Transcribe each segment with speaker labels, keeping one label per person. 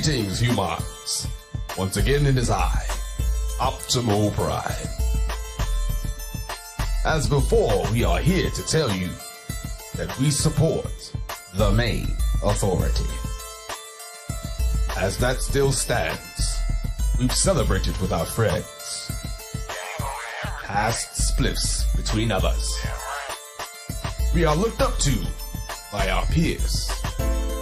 Speaker 1: Greetings, humans. Once again it is I, Optimal Pride. As before, we are here to tell you that we support the Mayne Authority. As that still stands, we've celebrated with our friends. Past splits between others. We are looked up to by our peers,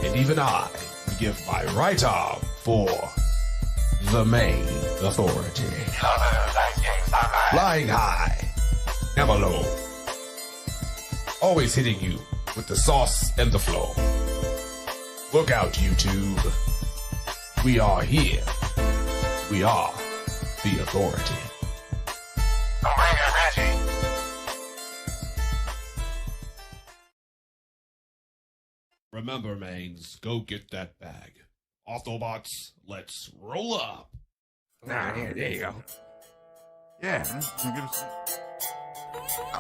Speaker 1: and even I would give my right arm for the Mayne Authority. Flying high, never low. Always hitting you with the sauce and the flow. Look out, YouTube. We are here. We are the authority. Remember, Mains, go get that bag. Autobots, let's roll up.
Speaker 2: There you go.
Speaker 3: Yeah.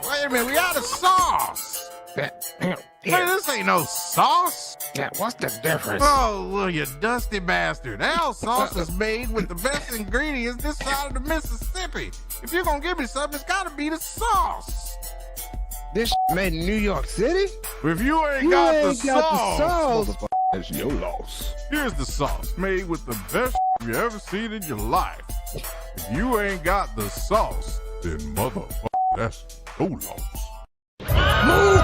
Speaker 3: Wait a minute, we out of sauce.
Speaker 2: Wait,
Speaker 3: This ain't no sauce.
Speaker 2: yeah, what's the difference?
Speaker 3: Oh, well, you dusty bastard. Our sauce is made with the best ingredients this side of the Mississippi. If you're gonna give me something, it's gotta be the sauce.
Speaker 2: This made in New York City?
Speaker 3: If you ain't got the sauce,
Speaker 2: motherfucker, that's your loss.
Speaker 3: here's the sauce made with the best you ever seen in your life. If you ain't got the sauce, then motherfucker, that's your loss.
Speaker 4: Move!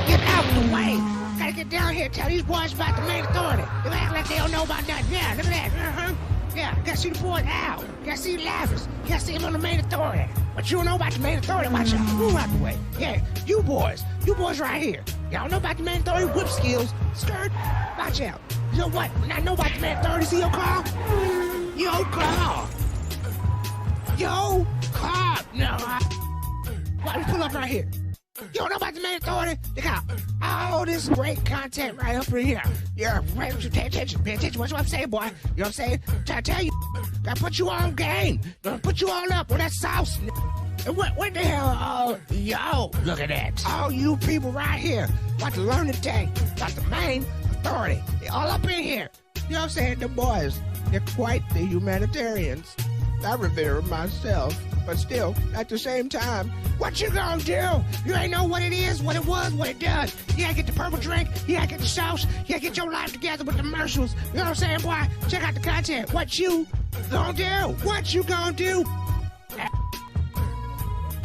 Speaker 4: Get out of the way! Gotta get down here and tell these boys about the Mayne Authority. They act like they don't know about nothing. Yeah, look at that. Yeah, gotta see the boys out. Gotta see Lavis. Gotta see him on the Mayne Authority. But you don't know about the Mayne Authority. Watch out. Move out the way. Yeah, you boys right here. Y'all know about the Mayne Authority whip skills. Skirt. Watch out. You know what? When I know about the Mayne Authority, see your car? Your car. Your car. No. Why we pull up right here? You don't know about the Mayne Authority? They got all this great content right up in here. Yeah, right, pay attention. What's what I'm saying, boy? You know what I'm saying? Try to tell you. Gotta put you on game. Gonna put you all up with that sauce. And what the hell? Yo, look at that. All you people right here about to learn today about the Mayne Authority. They all up in here. You know what I'm saying? The boys, they're quite the humanitarians. I revere them myself, but still, at the same time, what you gonna do? You ain't know what it is, what it was, what it does. You gotta get the purple drink, you gotta get the sauce, you gotta get your life together with the commercials. You know what I'm saying, boy? Check out the content. What you gonna do? What you gonna do?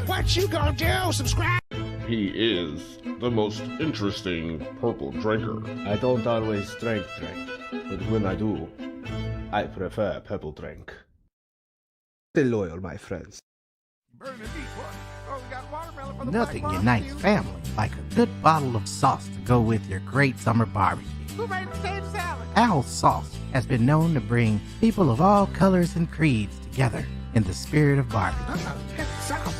Speaker 4: What you gonna do? Subscribe.
Speaker 5: He is the most interesting purple drinker.
Speaker 6: I don't always drink, but when I do, I prefer purple drink. Stay loyal, my friends.
Speaker 7: Nothing unites family like a good bottle of sauce to go with your great summer barbecue.
Speaker 3: Who made the potato salad?
Speaker 7: Al's Sauce has been known to bring people of all colors and creeds together in the spirit of barbecue.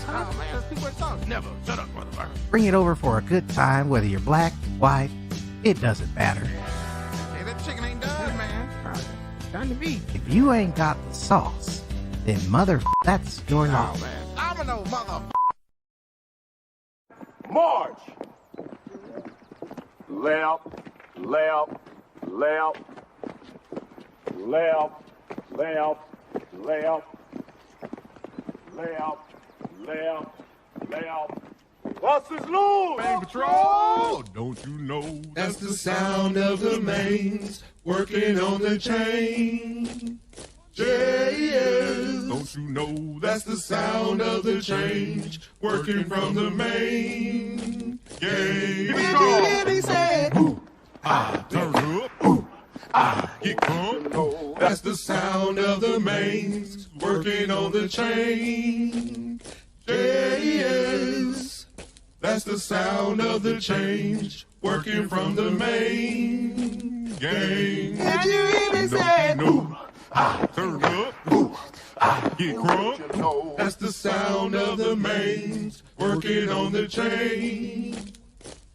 Speaker 3: Oh, man, there's too much sauce. Never. Shut up, motherfucker.
Speaker 7: Bring it over for a good time, whether you're black, white, it doesn't matter.
Speaker 3: Hey, that chicken ain't done, man.
Speaker 4: Time to be.
Speaker 7: If you ain't got the sauce, then that's your
Speaker 3: Oh,
Speaker 7: loss.
Speaker 3: man. I'm an old motherfucker.
Speaker 8: March! Left, left, left, left, left, left, left, left, left. What's this loose?
Speaker 3: Mayne Patrol! Don't you know
Speaker 1: That's the sound of the Maynes working on the chain. JS.
Speaker 3: Don't you know
Speaker 1: That's the sound of the change working from the main game.
Speaker 3: turn up? Get crunk.
Speaker 1: That's the sound of the mains working on the chain. JS. That's the sound of the change working from the main game.
Speaker 3: Don't you know? Turn up. Get crunk.
Speaker 1: That's the sound of the mains working on the chain.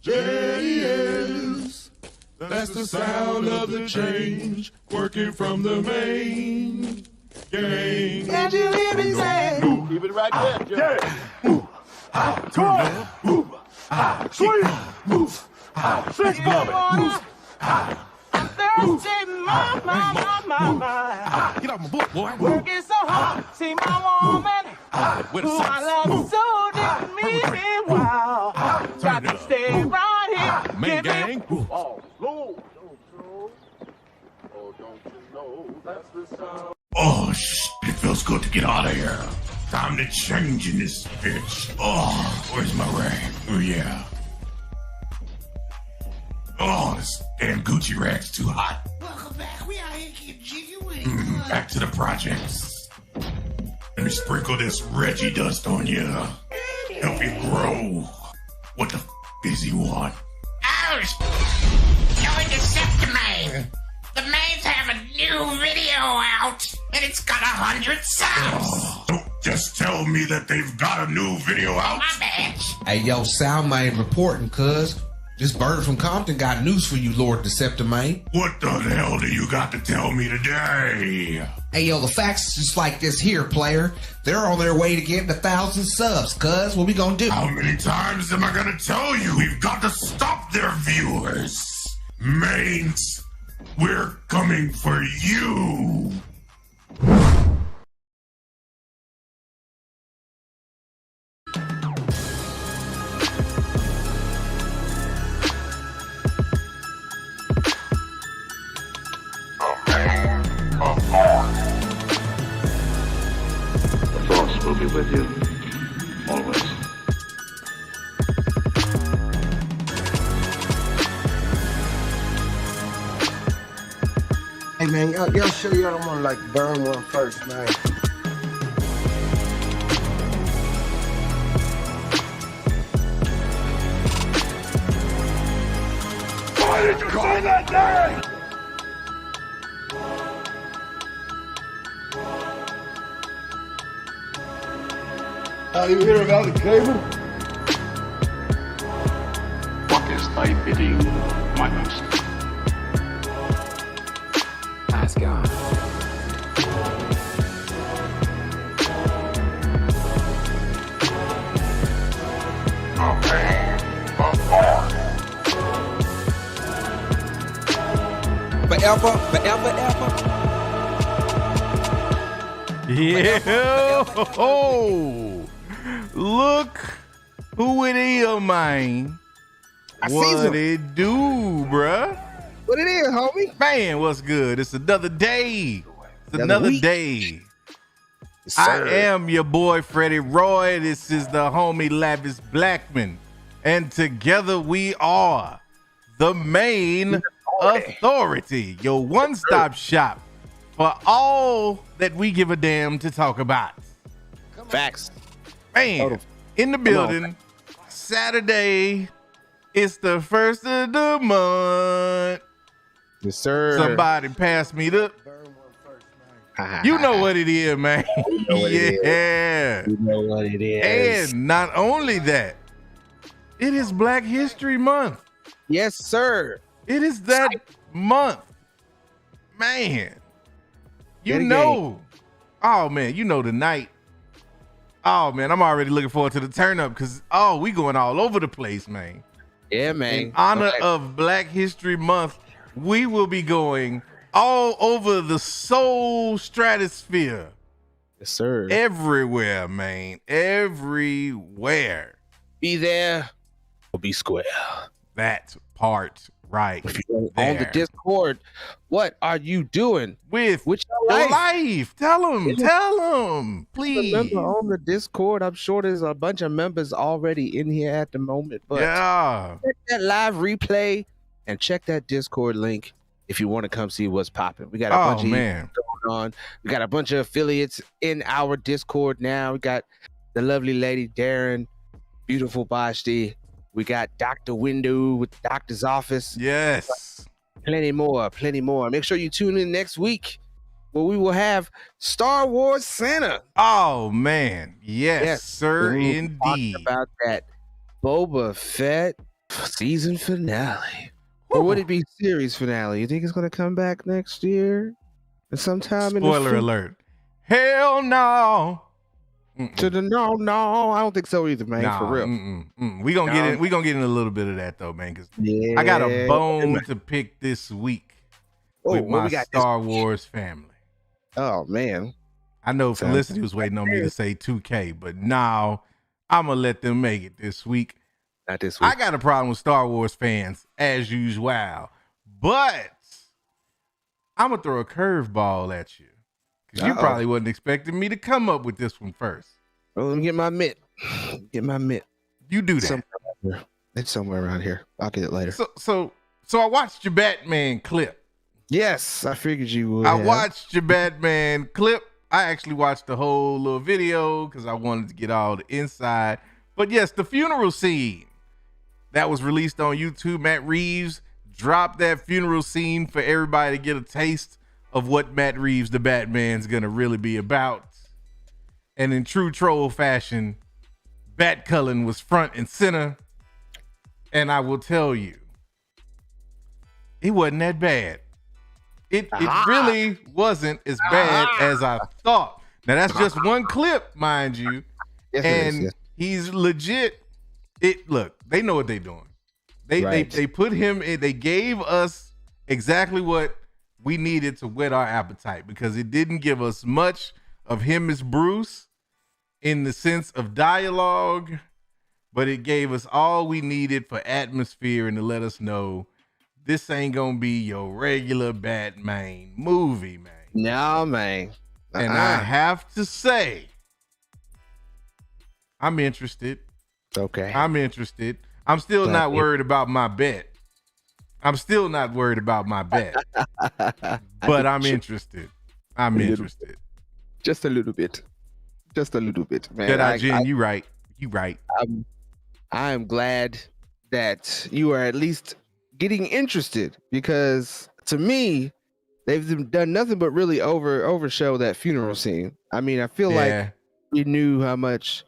Speaker 1: JS. That's the sound of the change working from the main game.
Speaker 3: Can't you hear me say?
Speaker 8: Keep it right there, Jerry.
Speaker 3: Turn up.
Speaker 8: Sweet. Six, Bobby.
Speaker 9: thirsty, my.
Speaker 3: Get off my book, boy.
Speaker 9: Working so hard, see my woman. Who I love so didn't mean wow. Got to stay right here.
Speaker 3: Mayne gang.
Speaker 8: Oh, Lord. Oh, don't you know that's the sound?
Speaker 10: Oh, it feels good to get out of here. Time to change in this bitch. Oh, where's my rag? Oh, yeah. Oh, this damn Gucci rag's too hot.
Speaker 4: Welcome back. We out here getting jiggy with it.
Speaker 10: Back to the projects. Let me sprinkle this Reggie dust on you. Help you grow. What the f does he want?
Speaker 11: Ouch! Going to Septimane. The Maynes have a new video out, and it's got 100 subs.
Speaker 10: Don't just tell me that they've got a new video out.
Speaker 11: My bad.
Speaker 12: Hey, yo, Soundman reporting, cuz. This bird from Compton got news for you, Lord Deceptimane.
Speaker 10: What the hell do you got to tell me today?
Speaker 12: Hey, yo, the facts is just like this here, player. They're on their way to getting 1,000 subs, cuz. What we gonna do?
Speaker 10: How many times am I gonna tell you? We've got to stop their viewers. Maynes, we're coming for you.
Speaker 8: The Force will be with you, always.
Speaker 2: Hey man, y'all sure y'all don't want to like burn one first, man?
Speaker 8: Why did you say that name?
Speaker 2: You hear about the cable?
Speaker 8: What is thy bidding, my master?
Speaker 2: Nice guy.
Speaker 12: Forever, forever, ever.
Speaker 3: Yeah. Oh, look who it is, man. What it do, bruh?
Speaker 2: What it is, homie?
Speaker 3: Man, what's good? It's another day. It's another day. I am your boy, Freddie Roy. This is the homie Lavish Blackman. And together we are the Mayne Authority, your one-stop shop for all that we give a damn to talk about.
Speaker 2: Facts.
Speaker 3: Man, in the building, Saturday, it's the first of the month.
Speaker 2: Yes, sir.
Speaker 3: Somebody pass me the... You know what it is, man. Yeah.
Speaker 2: You know what it is.
Speaker 3: And not only that, it is Black History Month.
Speaker 2: Yes, sir.
Speaker 3: It is that month. Man. You know. Oh, man. You know tonight. Oh, man. I'm already looking forward to the turn up because, we going all over the place, man.
Speaker 2: Yeah, man.
Speaker 3: In honor of Black History Month, we will be going all over the soul stratosphere.
Speaker 2: Yes, sir.
Speaker 3: Everywhere, man. Everywhere.
Speaker 2: Be there or be square.
Speaker 3: That part right
Speaker 2: If you're
Speaker 3: there.
Speaker 2: on the Discord, what are you doing
Speaker 3: with
Speaker 2: your
Speaker 3: your
Speaker 2: life?
Speaker 3: life? Tell them, please.
Speaker 2: Remember on the Discord, I'm sure there's a bunch of members already in here at the moment. But
Speaker 3: Yeah.
Speaker 2: check that live replay and check that Discord link if you want to come see what's popping. We got a bunch of events going on. We got a bunch of affiliates in our Discord now. We got the lovely lady Darren, beautiful Bashti. We got Dr. Window with the doctor's office.
Speaker 3: Yes.
Speaker 2: Plenty more, plenty more. Make sure you tune in next week where we will have Star Wars Santa.
Speaker 3: Oh, man. Yes, sir,
Speaker 2: we'll
Speaker 3: indeed.
Speaker 2: talk about that Boba Fett season finale. Or would it be series finale? You think it's going to come back next year? Sometime in the
Speaker 3: Spoiler alert. Hell no.
Speaker 2: To the no, I don't think so either, man.
Speaker 3: Nah,
Speaker 2: for real.
Speaker 3: We gonna get in. We gonna get in a little bit of that though, man. Cause I got a bone to pick this week. with my Star Wars family.
Speaker 2: Oh man.
Speaker 3: I know Felicity was waiting on me to say 2K, but now I'm gonna let them make it this week.
Speaker 2: Not this week.
Speaker 3: I got a problem with Star Wars fans as usual, but I'm gonna throw a curveball at you because you probably wasn't expecting me to come up with this one first.
Speaker 2: Well, let me get my mitt. Get my mitt.
Speaker 3: You do that.
Speaker 2: It's somewhere around here. I'll get it later.
Speaker 3: So I watched your Batman clip.
Speaker 2: Yes, I figured you would.
Speaker 3: I watched your Batman clip. I actually watched the whole little video because I wanted to get all the inside. But yes, the funeral scene that was released on YouTube, Matt Reeves dropped that funeral scene for everybody to get a taste of what Matt Reeves, the Batman's going to really be about. And in true troll fashion, Bat Cullen was front and center. And I will tell you, it wasn't that bad. It really wasn't as bad as I thought. Now that's just one clip, mind you.
Speaker 2: Yes,
Speaker 3: and he's legit. Look, they know what they're doing. They put him in, they gave us exactly what we needed to whet our appetite because it didn't give us much of him as Bruce in the sense of dialogue, but it gave us all we needed for atmosphere and to let us know this ain't gonna be your regular Batman movie, man.
Speaker 2: No, man.
Speaker 3: And I have to say, I'm interested.
Speaker 2: Okay.
Speaker 3: I'm interested. I'm still not worried about my bet. I'm still not worried about my bet. But I'm interested. I'm interested.
Speaker 2: Just a little bit. Just a little bit, man.
Speaker 3: Jedi Jen, you right. You right.
Speaker 2: I am glad that you are at least getting interested because to me, they've done nothing but really overshow that funeral scene. I mean, I feel like we knew how much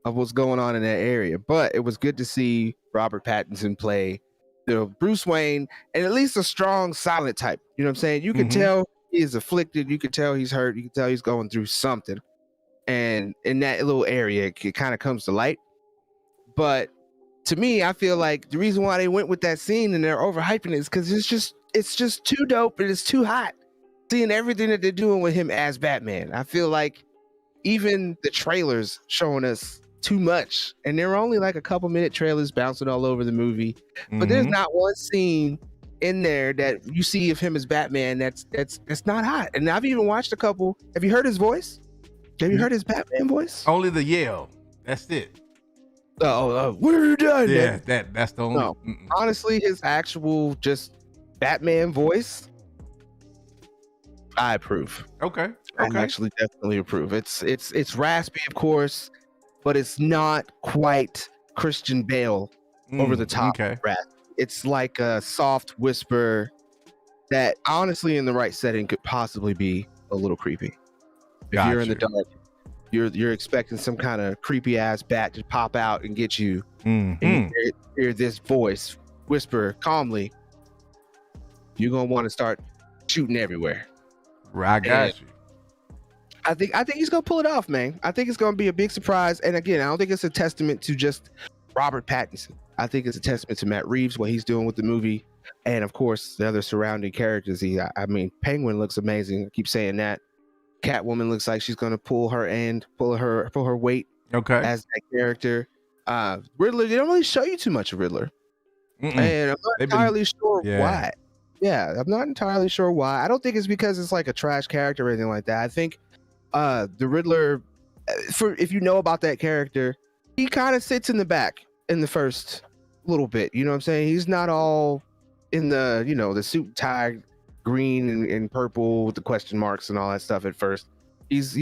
Speaker 2: of what's going on in that area, but it was good to see Robert Pattinson play the Bruce Wayne and at least a strong silent type. You know what I'm saying? You can tell he is afflicted. You can tell he's hurt. You can tell he's going through something. And in that little area, it kind of comes to light. But to me, I feel like the reason why they went with that scene and they're overhyping it is because it's just too dope and it's too hot. Seeing everything that they're doing with him as Batman, I feel like even the trailers showing us too much, and there are only like a couple minute trailers bouncing all over the movie, but there's not one scene in there that you see of him as Batman that's not hot. And I've even watched a couple. Have you heard his voice? Have you heard his Batman voice?
Speaker 3: Only the yell. That's it.
Speaker 2: We're done.
Speaker 3: Yeah, that's the only.
Speaker 2: No, honestly, his actual just Batman voice, I approve.
Speaker 3: Okay.
Speaker 2: I actually definitely approve. It's raspy, of course, but it's not quite Christian Bale over the top rap. It's like a soft whisper that honestly in the right setting could possibly be a little creepy. If you're in the dark, you're expecting some kind of creepy ass bat to pop out and get you, and you hear this voice whisper calmly, you're gonna want to start shooting everywhere.
Speaker 3: I got you.
Speaker 2: I think he's gonna pull it off, man. I think it's gonna be a big surprise. And again, I don't think it's a testament to just Robert Pattinson. I think it's a testament to Matt Reeves, what he's doing with the movie, and of course the other surrounding characters. I mean, Penguin looks amazing. I keep saying that. Catwoman looks like she's gonna pull her weight.
Speaker 3: Okay.
Speaker 2: As that character. Riddler, they don't really show you too much of Riddler, and I'm not entirely sure why. Yeah, I'm not entirely sure why. I don't think it's because it's like a trash character or anything like that. I think the Riddler, if you know about that character, he kind of sits in the back in the first little bit. You know what I'm saying? He's not all in the, the suit and tie, green and purple with the question marks and all that stuff at first. He's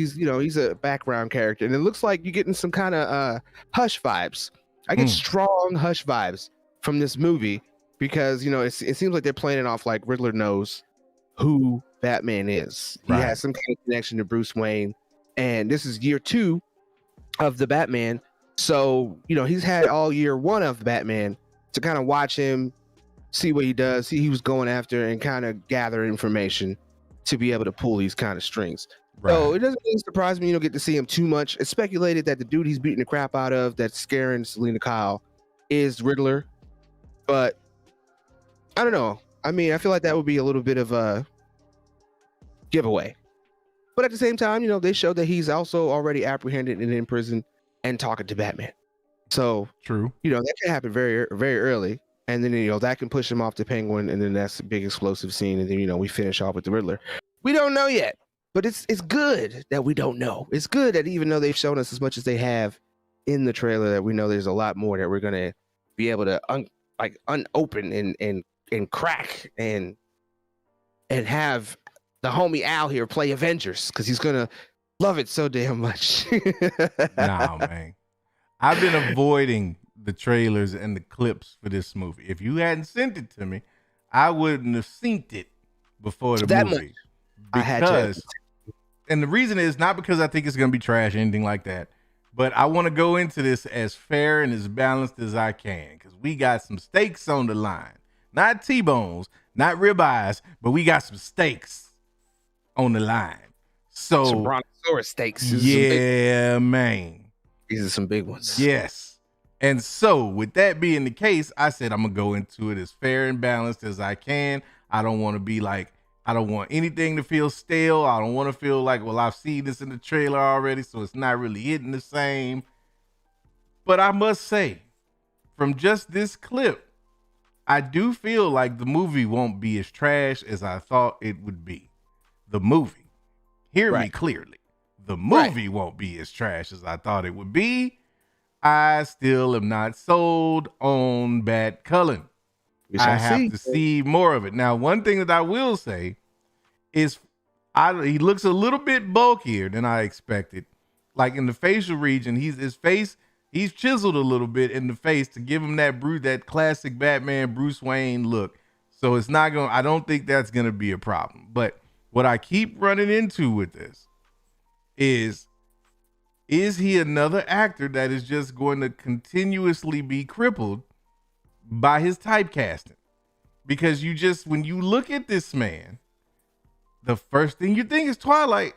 Speaker 2: a background character, and it looks like you're getting some kind of Hush vibes. I get strong Hush vibes from this movie because it seems like they're playing it off like Riddler knows who Batman is. He has some kind of connection to Bruce Wayne, and this is year 2 of the Batman. So he's had all year 1 of Batman to kind of watch him, see what he does, see he was going after, and kind of gather information to be able to pull these kind of strings. So it doesn't really surprise me you don't get to see him too much. It's speculated that the dude he's beating the crap out of that's scaring Selena Kyle is Riddler, but I don't know. I mean, I feel like that would be a little bit of a giveaway. But at the same time, you know, they showed that he's also already apprehended and in prison and talking to Batman. So
Speaker 3: true,
Speaker 2: you know, that can happen very, very early. And then, you know, that can push him off to Penguin. And then that's a big explosive scene. And then, you know, we finish off with the Riddler. We don't know yet, but it's good that we don't know. It's good that even though they've shown us as much as they have in the trailer, that we know there's a lot more that we're going to be able to unopen and crack and have the homie Al here play Avengers, because he's going to love it so damn much.
Speaker 3: Nah, man. I've been avoiding the trailers and the clips for this movie. If you hadn't sent it to me, I wouldn't have seen it before the movie.
Speaker 2: I had to.
Speaker 3: And the reason is not because I think it's going to be trash or anything like that, but I want to go into this as fair and as balanced as I can, because we got some steaks on the line. Not T-bones, not ribeyes, but we got some steaks on the line. So
Speaker 2: some brontosaurus steaks.
Speaker 3: Yeah, man.
Speaker 2: These are some big ones.
Speaker 3: Yes. And so with that being the case, I said I'm going to go into it as fair and balanced as I can. I don't want to be like, I don't want anything to feel stale. I don't want to feel like, well, I've seen this in the trailer already, so it's not really hitting the same. But I must say, from just this clip, I do feel like the movie won't be as trash as I thought it would be. The movie. Hear me clearly. The movie won't be as trash as I thought it would be. I still am not sold on Bat Cullen. I have to see more of it. Now, one thing that I will say is he looks a little bit bulkier than I expected. Like in the facial region, he's chiseled a little bit in the face to give him that classic Batman Bruce Wayne look. So it's not going, I don't think that's going to be a problem. But what I keep running into with this is he another actor that is just going to continuously be crippled by his typecasting? Because when you look at this man, the first thing you think is Twilight.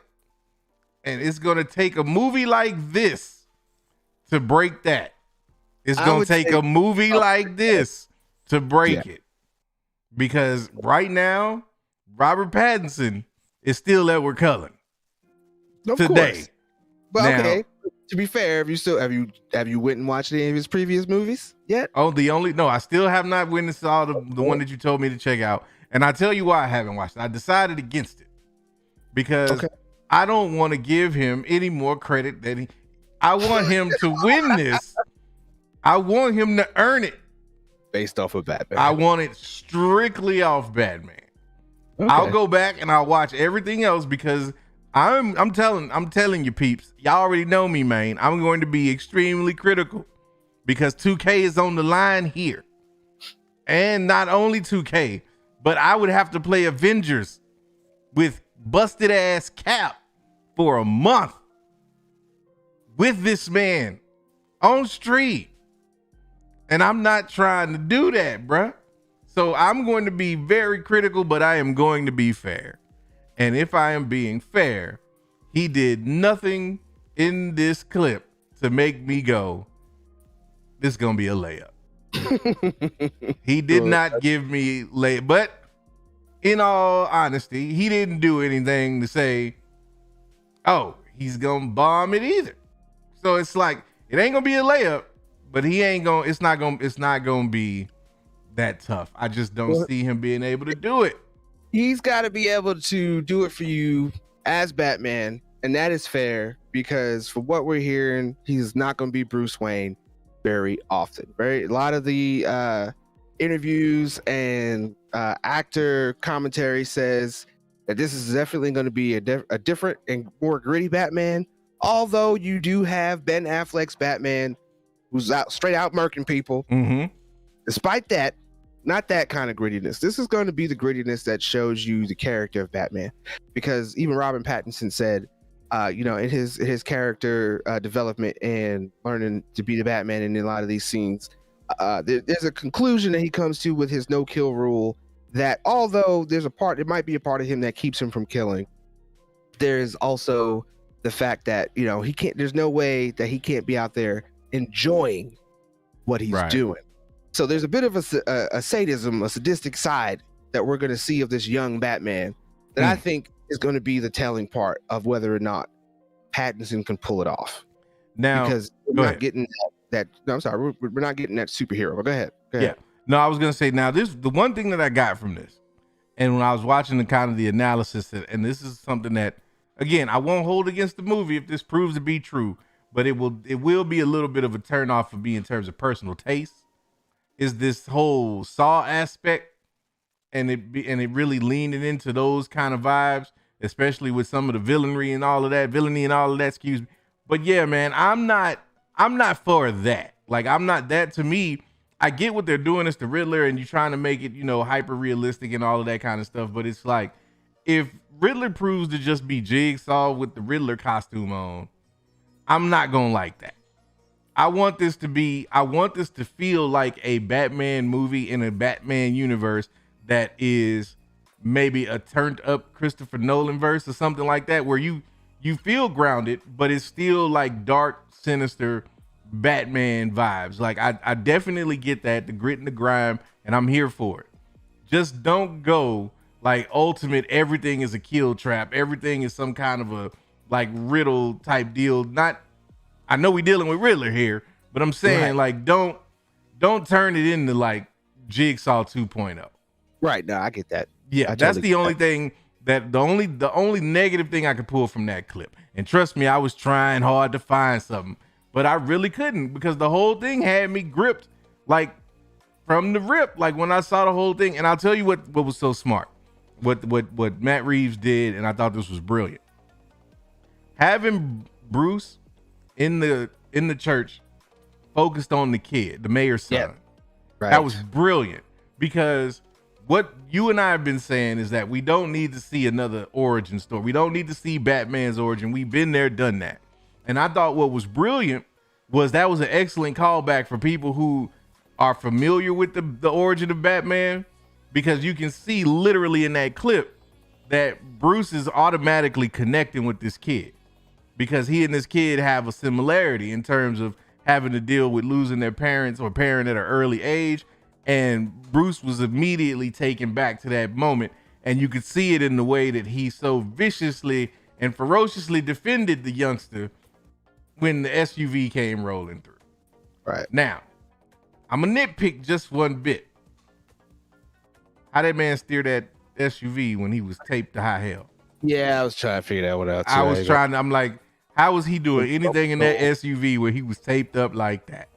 Speaker 3: And it's going to take a movie like this to break that. It's going to take a movie like this to break it. Because right now, Robert Pattinson is still Edward Cullen. Today.
Speaker 2: Course. But now, okay, to be fair, have you went and watched any of his previous movies yet?
Speaker 3: I still have not witnessed all the one that you told me to check out. And I tell you why I haven't watched it. I decided against it because I don't want to give him any more credit than I want him to win this. I want him to earn it
Speaker 2: based off of Batman.
Speaker 3: I want it strictly off Batman. Okay. I'll go back and I'll watch everything else because I'm telling you peeps, y'all already know me, man. I'm going to be extremely critical because 2K is on the line here. And not only 2K, but I would have to play Avengers with busted ass Cap for a month with this man on stream. And I'm not trying to do that, bruh. So I'm going to be very critical, but I am going to be fair. And if I am being fair, he did nothing in this clip to make me go, this is going to be a layup. He did not give me layup. But in all honesty, he didn't do anything to say, oh, he's going to bomb it either. So it's like, it ain't going to be a layup, but it's not going to be that tough. I just don't see him being able to do it.
Speaker 2: He's got to be able to do it for you as Batman, and that is fair because for what we're hearing, he's not going to be Bruce Wayne very often. A lot of the interviews and actor commentary says that this is definitely going to be a different and more gritty Batman. Although you do have Ben Affleck's Batman, who's straight out murking people.
Speaker 3: Mm-hmm.
Speaker 2: Despite that, not that kind of grittiness. This is going to be the grittiness that shows you the character of Batman, because even Robert Pattinson said, in his character development and learning to be the Batman in a lot of these scenes, there's a conclusion that he comes to with his no-kill rule. That although there might be a part of him that keeps him from killing, there's also the fact that he can't. There's no way that he can't be out there enjoying what he's doing. So there's a bit of a sadism, a sadistic side that we're going to see of this young Batman that I think is going to be the telling part of whether or not Pattinson can pull it off.
Speaker 3: Now,
Speaker 2: because we're not getting that. No, I'm sorry, we're not getting that superhero. But go ahead.
Speaker 3: Yeah. No, I was gonna say now the one thing that I got from this, and when I was watching the kind of the analysis, and this is something that, again, I won't hold against the movie if this proves to be true, but it will be a little bit of a turnoff for me in terms of personal taste. Is this whole Saw aspect, and it really leaning into those kind of vibes, especially with some of the villainy and all of that. Excuse me. But yeah, man, I'm not for that. Like, I'm not that. To me, I get what they're doing. It's the Riddler, and you're trying to make it, hyper realistic and all of that kind of stuff. But it's like, if Riddler proves to just be Jigsaw with the Riddler costume on, I'm not gonna like that. I want this to feel like a Batman movie in a Batman universe that is maybe a turned up Christopher Nolan verse or something like that, where you feel grounded, but it's still like dark, sinister Batman vibes. Like, I definitely get that, the grit and the grime, and I'm here for it. Just don't go like ultimate, everything is a kill trap, everything is some kind of a like riddle type deal. I know we dealing with Riddler here, but I'm saying, like, don't turn it into like Jigsaw 2.0.
Speaker 2: Right. No, I get that.
Speaker 3: Yeah, that's the only thing that the only negative thing I could pull from that clip. And trust me, I was trying hard to find something, but I really couldn't, because the whole thing had me gripped, like, from the rip. Like, when I saw the whole thing, and I'll tell you what was so smart, what Matt Reeves did, and I thought this was brilliant. Having Bruce in the church focused on the kid, the mayor's son.
Speaker 2: Yeah. Right.
Speaker 3: That was brilliant, because what you and I have been saying is that we don't need to see another origin story. We don't need to see Batman's origin. We've been there, done that. And I thought what was brilliant was that was an excellent callback for people who are familiar with the origin of Batman, because you can see literally in that clip that Bruce is automatically connecting with this kid, because he and this kid have a similarity in terms of having to deal with losing their parents or parent at an early age. And Bruce was immediately taken back to that moment. And you could see it in the way that he so viciously and ferociously defended the youngster when the SUV came rolling through.
Speaker 2: Right.
Speaker 3: Now, I'm going to nitpick just one bit. How that man steer that SUV when he was taped to high hell.
Speaker 2: Yeah, I was trying to figure that one out too.
Speaker 3: I'm like, how was he doing anything in that SUV where he was taped up like that?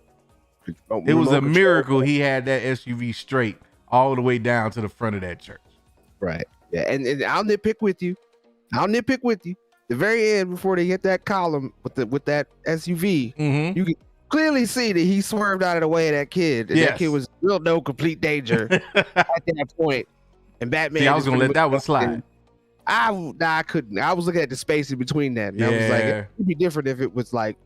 Speaker 3: It was a miracle he had that SUV straight all the way down to the front of that church.
Speaker 2: Right. Yeah, and I'll nitpick with you. The very end, before they hit that column with that SUV, you can clearly see that he swerved out of the way of that kid. And that kid was real no complete danger at that point. And Batman.
Speaker 3: See, I was gonna let that one slide.
Speaker 2: I couldn't. I was looking at the space in between that. And I was like, it'd be different if it was like,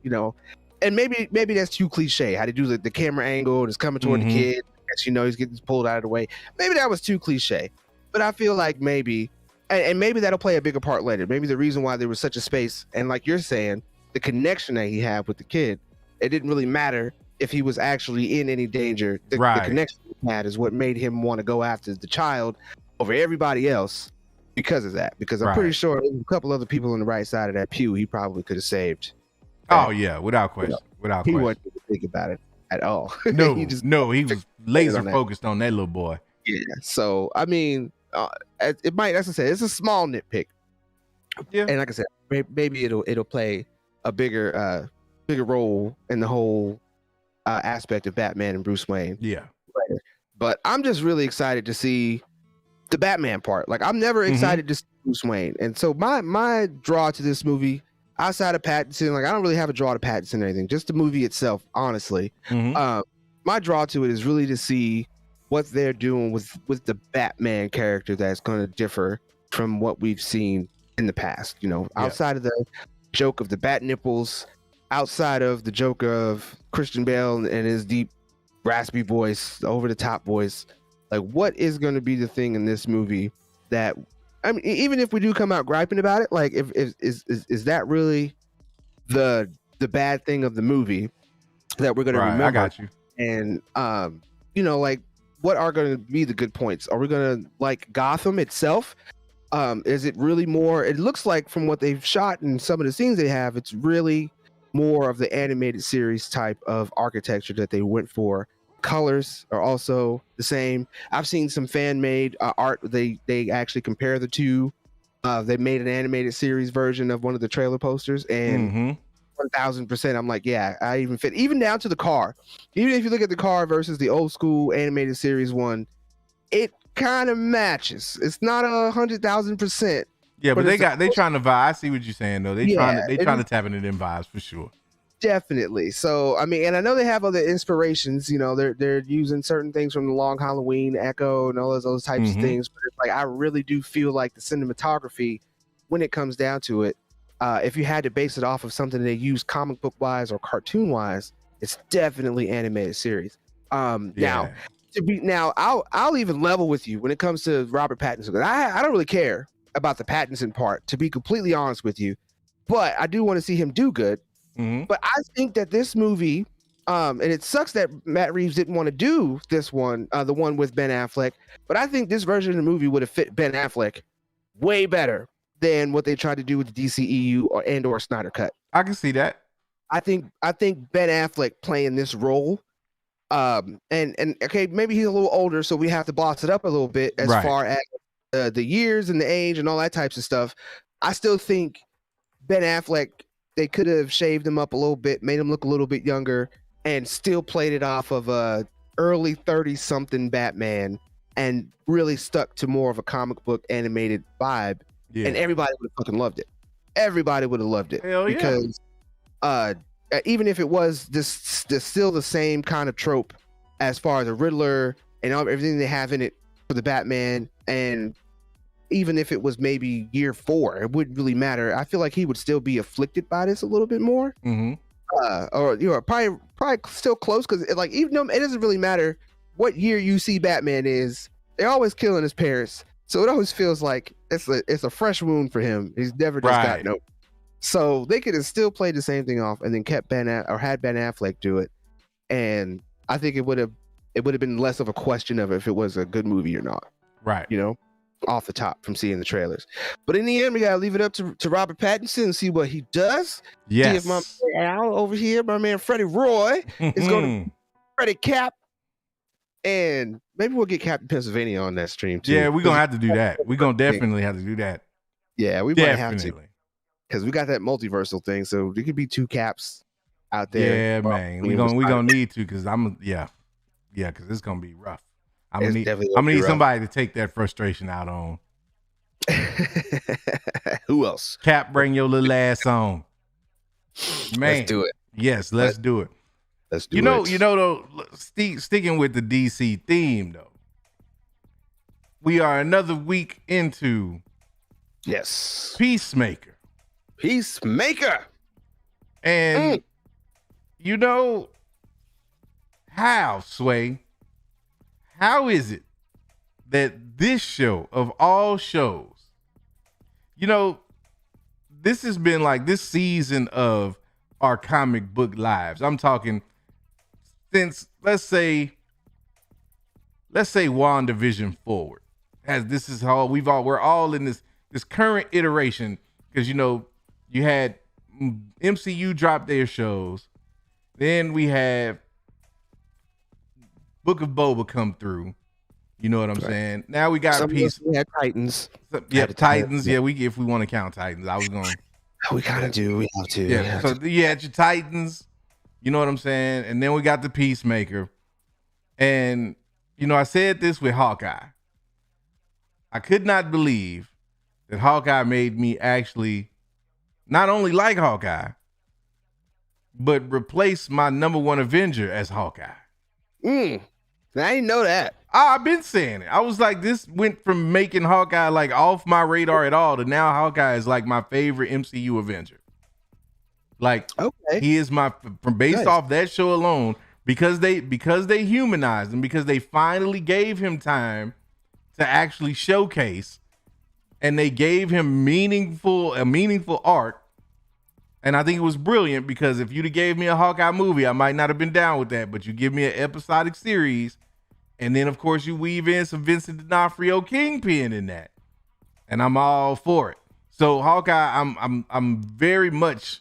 Speaker 2: and maybe that's too cliche. How to do the camera angle and it's coming toward the kid. He's getting pulled out of the way. Maybe that was too cliche. But I feel like maybe, and maybe that'll play a bigger part later. Maybe the reason why there was such a space, and like you're saying, the connection that he had with the kid, it didn't really matter if he was actually in any danger. The connection he had is what made him want to go after the child over everybody else because of that. Because I'm pretty sure a couple other people on the right side of that pew he probably could have saved.
Speaker 3: Oh yeah, without question. Without question.
Speaker 2: He wasn't thinking about it at all.
Speaker 3: he was laser focused on that little boy.
Speaker 2: Yeah. So I mean, it might, as I said, it's a small nitpick. Yeah. And like I said, maybe it'll play a bigger role in the whole aspect of Batman and Bruce Wayne.
Speaker 3: Yeah.
Speaker 2: But I'm just really excited to see the Batman part. Like, I'm never excited to see Bruce Wayne. And so my draw to this movie, outside of Pattinson, like, I don't really have a draw to Pattinson or anything, just the movie itself, honestly. My draw to it is really to see what they're doing with the Batman character that's going to differ from what we've seen in the past. Outside of the joke of the bat nipples, outside of the joke of Christian Bale and his deep, raspy voice, over the top voice, like, what is going to be the thing in this movie that, I mean, even if we do come out griping about it, like, is that really the bad thing of the movie that we're going to remember?
Speaker 3: I got you.
Speaker 2: And like, what are going to be the good points? Are we going to like Gotham itself? Is it really more? It looks like from what they've shot and some of the scenes they have, it's really more of the animated series type of architecture that they went for. Colors are also the same. I've seen some fan made art. They actually compare the two. They made an animated series version of one of the trailer posters, and 1000%. I'm like, yeah, I even fit even down to the car. Even if you look at the car versus the old school animated series one, it kind of matches. It's not 100,000%.
Speaker 3: Yeah, but they trying to vibe. I see what you're saying though. They trying to tap into them vibes for sure.
Speaker 2: Definitely. So I mean, and I know they have other inspirations. You know, they're using certain things from the Long Halloween, Echo, and all those types of things. But it's like I really do feel like the cinematography, when it comes down to it, if you had to base it off of something they use comic book wise or cartoon wise, it's definitely animated series. Now I'll even level with you when it comes to Robert Pattinson. I don't really care about the Pattinson part, to be completely honest with you, but I do want to see him do good. But I think that this movie, and it sucks that Matt Reeves didn't want to do this one, the one with Ben Affleck, but I think this version of the movie would have fit Ben Affleck way better than what they tried to do with the DCEU or Snyder Cut.
Speaker 3: I can see that.
Speaker 2: I think Ben Affleck playing this role, and okay, maybe he's a little older, so we have to boss it up a little bit as far as the years and the age and all that types of stuff. I still think Ben Affleck, they could have shaved him up a little bit, made him look a little bit younger, and still played it off of a early 30-something Batman and really stuck to more of a comic book animated vibe. Yeah. And everybody would have fucking loved it. Everybody would have loved it.
Speaker 3: Hell
Speaker 2: because even if it was this still the same kind of trope as far as the Riddler and everything they have in it for the Batman, and even if it was maybe year 4, it wouldn't really matter. I feel like he would still be afflicted by this a little bit more. Or probably still close, because like even though it doesn't really matter what year you see Batman is, they're always killing his parents. So it always feels like it's a fresh wound for him. He's never just got no. So they could have still played the same thing off and then had Ben Affleck do it, and I think it would have been less of a question of if it was a good movie or not.
Speaker 3: Right.
Speaker 2: You know, off the top from seeing the trailers. But in the end, we gotta leave it up to Robert Pattinson and see what he does.
Speaker 3: Yes.
Speaker 2: See if my man Al over here, my man Freddie Roy, is going to Freddie Cap. And maybe we'll get Captain Pennsylvania on that stream too.
Speaker 3: Yeah, we're gonna have to do that. We're gonna definitely have to do that.
Speaker 2: Yeah, we might have to, because we got that multiversal thing. So there could be 2 Caps out there.
Speaker 3: Yeah, man. We gonna need to, because because it's gonna be rough. I'm gonna need somebody to take that frustration out on.
Speaker 2: Who else?
Speaker 3: Cap, bring your little ass on. Man,
Speaker 2: let's do it.
Speaker 3: Yes, let's do it.
Speaker 2: Let's do it.
Speaker 3: You know though, sticking with the DC theme though, we are another week into Peacemaker. And you know how, Sway? How is it that this show of all shows, you know, this has been like this season of our comic book lives. I'm talking since let's say WandaVision forward. We're all in this current iteration, because you know you had MCU drop their shows, then we have Book of Boba come through. You know what I'm saying? Now we got Peace.
Speaker 2: We had Titans.
Speaker 3: Yeah, Titans. Yeah, if we want to count Titans, I was going.
Speaker 2: We kind of do. We have to.
Speaker 3: Yeah. So you had your Titans. You know what I'm saying? And then we got the Peacemaker. And you know, I said this with Hawkeye. I could not believe that Hawkeye made me actually not only like Hawkeye, but replace my number 1 Avenger as Hawkeye.
Speaker 2: I didn't know that.
Speaker 3: I've been saying it. I was like, this went from making Hawkeye like off my radar at all to now Hawkeye is like my favorite MCU Avenger. Like, he is based off that show alone, because they humanized him, because they finally gave him time to actually showcase, and they gave him a meaningful arc. And I think it was brilliant, because if you'd have gave me a Hawkeye movie, I might not have been down with that. But you give me an episodic series, and then of course you weave in some Vincent D'Onofrio Kingpin in that. and I'm all for it. So Hawkeye, I'm very much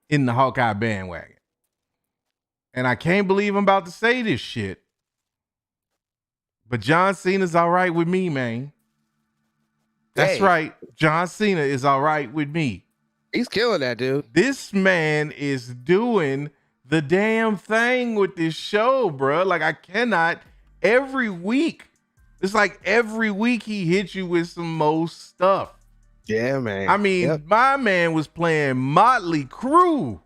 Speaker 3: in the Hawkeye bandwagon. And I can't believe I'm about to say this shit. But John Cena's all right with me, man. That's right. John Cena is all right with me.
Speaker 2: He's killing that, dude.
Speaker 3: This man is doing the damn thing with this show, bro. Like, I cannot. Every week, it's like every week he hits you with some more stuff.
Speaker 2: Yeah, man.
Speaker 3: I mean, my man was playing Motley Crue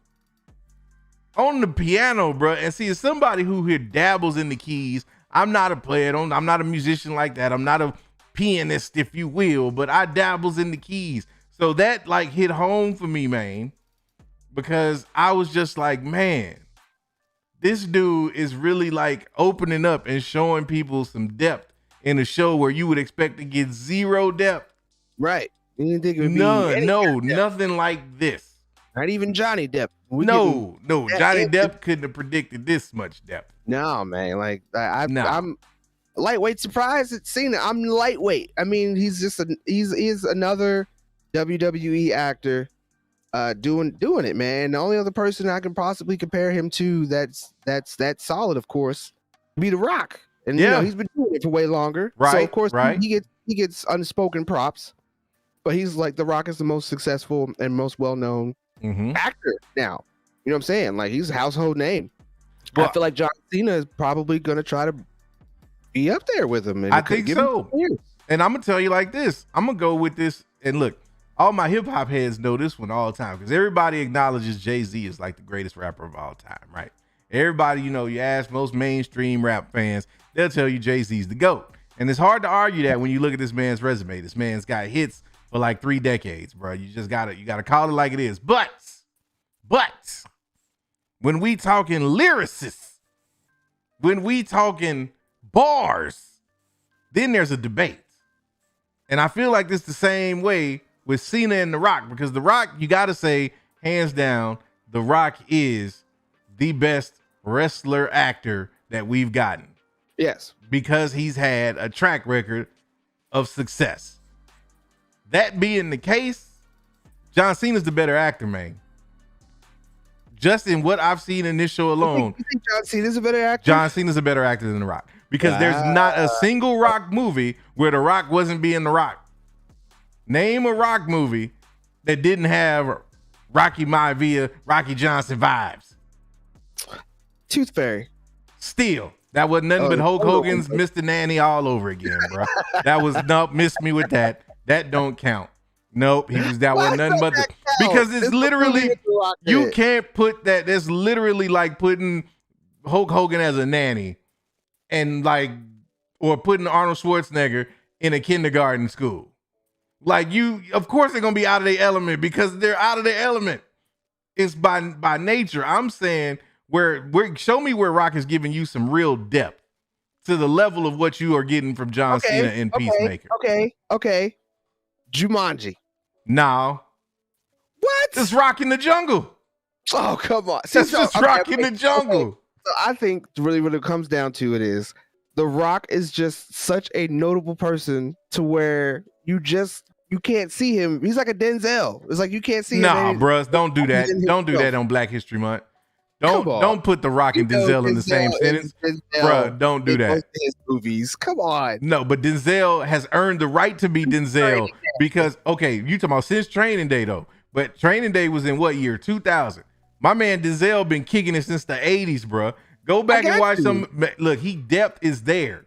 Speaker 3: on the piano, bro. And see, as somebody who here dabbles in the keys, I'm not a player. I'm not a musician like that. I'm not a pianist, if you will, but I dabbles in the keys. So that like hit home for me, man, because I was just like, man, this dude is really like opening up and showing people some depth in a show where you would expect to get zero depth.
Speaker 2: Right. You didn't think it would be
Speaker 3: nothing like this.
Speaker 2: Not even Johnny Depp.
Speaker 3: No, Johnny Depp couldn't have predicted this much depth.
Speaker 2: No, man. Like I'm lightweight surprised at Cena. I'm lightweight. I mean, he's another WWE actor doing it, man. The only other person I can possibly compare him to that's solid, of course, be The Rock. And you know, he's been doing it for way longer.
Speaker 3: Right.
Speaker 2: So of course he gets unspoken props. But he's like, The Rock is the most successful and most well-known actor now. You know what I'm saying? Like, he's a household name. Well, I feel like John Cena is probably going to try to be up there with him. And
Speaker 3: I think so. And I'm going to tell you like this. I'm going to go with this. And look, all my hip-hop heads know this one all the time because everybody acknowledges Jay-Z is like the greatest rapper of all time, right? Everybody, you know, you ask most mainstream rap fans, they'll tell you Jay-Z's the GOAT. And it's hard to argue that when you look at this man's resume. This man's got hits for like 3 decades, bro. You just gotta call it like it is. But when we talking lyricists, when we talking bars, then there's a debate. And I feel like this the same way with Cena and The Rock, because The Rock, you gotta say, hands down, The Rock is the best wrestler actor that we've gotten.
Speaker 2: Yes.
Speaker 3: Because he's had a track record of success. That being the case, John Cena's the better actor, man. Just in what I've seen in this show alone.
Speaker 2: You think John Cena's a better actor?
Speaker 3: John Cena's a better actor than The Rock. Because there's not a single Rock movie where The Rock wasn't being The Rock. Name a Rock movie that didn't have Rocky Maivia, Rocky Johnson vibes.
Speaker 2: Tooth Fairy.
Speaker 3: Still. That was nothing but Hulk Hogan's Mr. Nanny all over again, bro. That was, nope, missed me with that. That don't count. Nope, that was nothing but because it's literally, you can't put that. That's literally like putting Hulk Hogan as a nanny and like, or putting Arnold Schwarzenegger in a kindergarten school. Like, you, of course they're going to be out of their element because they're out of their element. It's by nature. I'm saying show me where Rock is giving you some real depth to the level of what you are getting from John Cena in Peacemaker.
Speaker 2: Okay. Jumanji.
Speaker 3: No.
Speaker 2: What?
Speaker 3: It's Rock in the Jungle.
Speaker 2: Oh, come on.
Speaker 3: That's just Rock in the Jungle.
Speaker 2: Okay. So I think really what it comes down to it is The Rock is just such a notable person to where you can't see him. He's like a Denzel. It's like you can't see him.
Speaker 3: Nah, bruh, don't do that. Don't do that on Black History Month. Don't put The Rock and Denzel in the same sentence. Bruh, don't do that.
Speaker 2: His movies. Come on.
Speaker 3: No, but Denzel has earned the right to be Denzel because, okay, you talking about since Training Day, though. But Training Day was in what year? 2000. My man Denzel been kicking it since the 80s, bruh. Go back and watch some. Look, depth is there.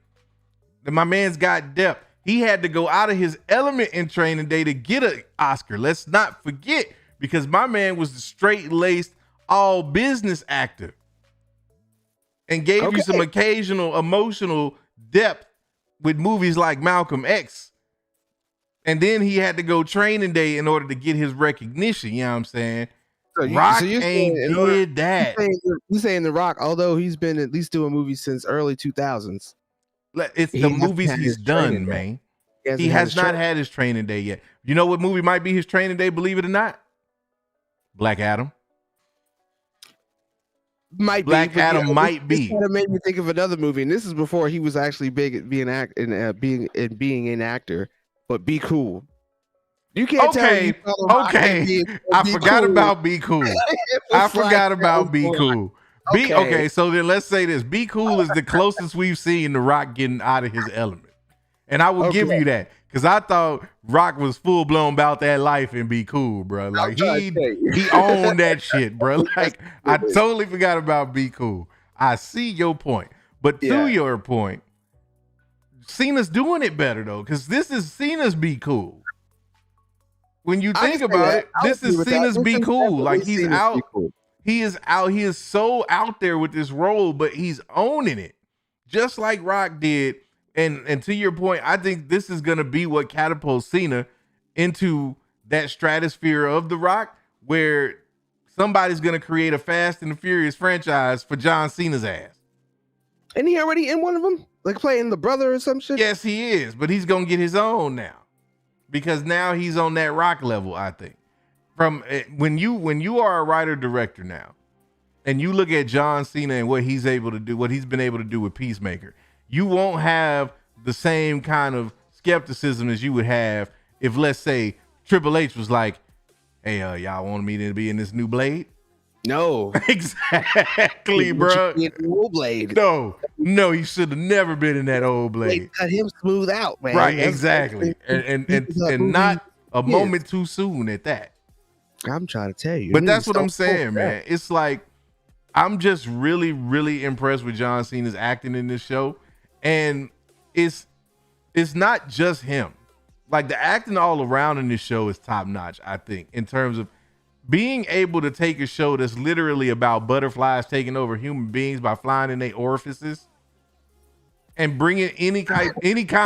Speaker 3: My man's got depth. He had to go out of his element in Training Day to get an Oscar. Let's not forget, because my man was the straight-laced, all business actor and gave you some occasional emotional depth with movies like Malcolm X. And then he had to go Training Day in order to get his recognition. You know what I'm saying? Rock ain't did that.
Speaker 2: You're saying The Rock, although he's been at least doing movies since early 2000s.
Speaker 3: It's the movies he's done, man. He has not had his Training Day yet. You know what movie might be his Training Day, believe it or not? Black Adam. Black Adam might be.
Speaker 2: This kind of made me think of another movie, and this is before he was actually big at being an actor. But Be Cool. You can't tell me.
Speaker 3: Okay. I forgot about Be Cool. I forgot about Be Cool. Okay, so then let's say this. Be Cool is the closest we've seen The Rock getting out of his element. And I will give you that. Because I thought Rock was full blown about that life and Be Cool, bro. Like he owned that shit, bro. Like I totally forgot about Be Cool. I see your point. But to your point, Cena's doing it better though. Because this is Cena's Be Cool. When you think about it, this is Cena's Be Cool. Like he's out. He is out. He is so out there with this role, but he's owning it, just like Rock did. And to your point, I think this is gonna be what catapults Cena into that stratosphere of The Rock, where somebody's gonna create a Fast and the Furious franchise for John Cena's ass.
Speaker 2: And he already in one of them, like playing the brother or some shit.
Speaker 3: Yes, he is, but he's gonna get his own now because now he's on that Rock level. I think. From when you are a writer director now, and you look at John Cena and what he's able to do, what he's been able to do with Peacemaker, you won't have the same kind of skepticism as you would have if, let's say, Triple H was like, "Hey, y'all want me to be in this new Blade?"
Speaker 2: No,
Speaker 3: exactly, bro.
Speaker 2: Old Blade.
Speaker 3: No, he should have never been in that old Blade.
Speaker 2: They cut him smooth out, man.
Speaker 3: Right, exactly, and not a moment too soon at that.
Speaker 2: I'm trying to tell you.
Speaker 3: But that's what I'm saying, man. It's like, I'm just really, really impressed with John Cena's acting in this show. And it's not just him. Like the acting all around in this show is top notch, I think, in terms of being able to take a show that's literally about butterflies taking over human beings by flying in their orifices and bringing any kind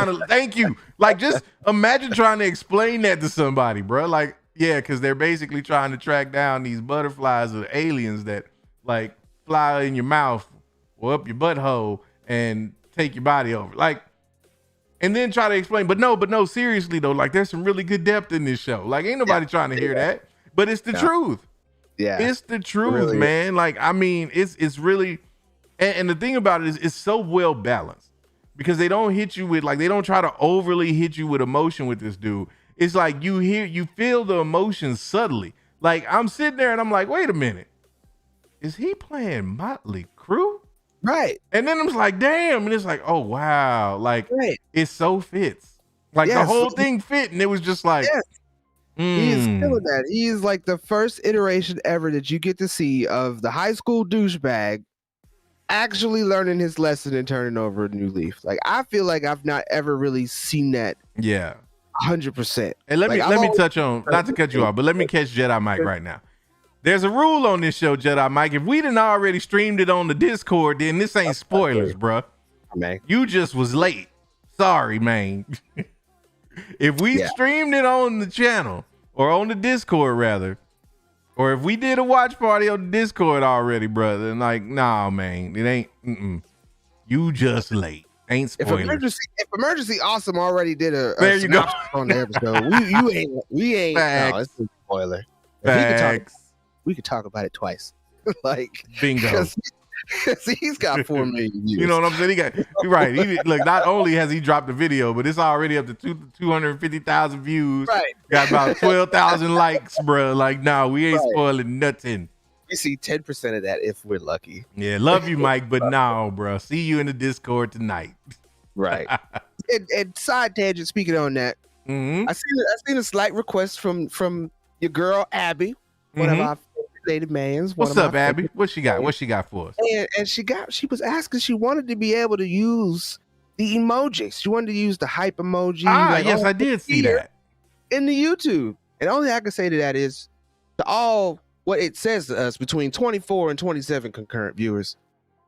Speaker 3: of, thank you. Like just imagine trying to explain that to somebody, bro. Like, yeah, because they're basically trying to track down these butterflies or aliens that like fly in your mouth or up your butthole and take your body over. Like, and then try to explain, but no, seriously though, like there's some really good depth in this show. Like ain't nobody trying to hear that, but it's the truth.
Speaker 2: Yeah.
Speaker 3: It's the truth,
Speaker 2: really
Speaker 3: man. Like, I mean, it's really, and the thing about it is it's so well balanced because they don't hit you with, like, they don't try to overly hit you with emotion with this dude. It's like you feel the emotions subtly. Like I'm sitting there and I'm like, wait a minute, is he playing Motley Crue?
Speaker 2: Right.
Speaker 3: And then I'm like, damn. And it's like, oh wow, like it so fits. Like the whole thing fit, and it was just like,
Speaker 2: he is killing that. He is like the first iteration ever that you get to see of the high school douchebag actually learning his lesson and turning over a new leaf. Like I feel like I've not ever really seen that.
Speaker 3: Yeah.
Speaker 2: 100%.
Speaker 3: And let me touch on, not to cut you off, but let me catch Jedi Mike right now. There's a rule on this show, Jedi Mike. If we didn't already streamed it on the Discord, then this ain't spoilers, bruh.
Speaker 2: Man.
Speaker 3: You just was late. Sorry, man. If we streamed it on the channel or on the Discord rather, or if we did a watch party on the Discord already, brother, and like, nah, man, it ain't. You just late. Ain't spoilers.
Speaker 2: If Emergency Awesome already did a
Speaker 3: there you go
Speaker 2: on the episode, we ain't. No, it's a spoiler. We could talk about it twice. Like
Speaker 3: bingo.
Speaker 2: Because he's got 4 million views.
Speaker 3: You know what I'm saying? Right. Look, not only has he dropped the video, but it's already up to 250,000 views.
Speaker 2: Right.
Speaker 3: Got about 12,000 likes, bro. Like, nah, we ain't spoiling nothing.
Speaker 2: We see 10% of that if we're lucky.
Speaker 3: Yeah, love you, Mike, but no, bro. See you in the Discord tonight.
Speaker 2: Right. and side tangent, speaking on that, I seen a slight request from your girl Abby, one of our favorite mans.
Speaker 3: What's up, Abby? What she got? What she got for us?
Speaker 2: And she was asking, she wanted to be able to use the emojis. She wanted to use the hype emoji.
Speaker 3: Yes, I did see that
Speaker 2: in the YouTube. And only I can say to that is to all what it says to us between 24 and 27 concurrent viewers.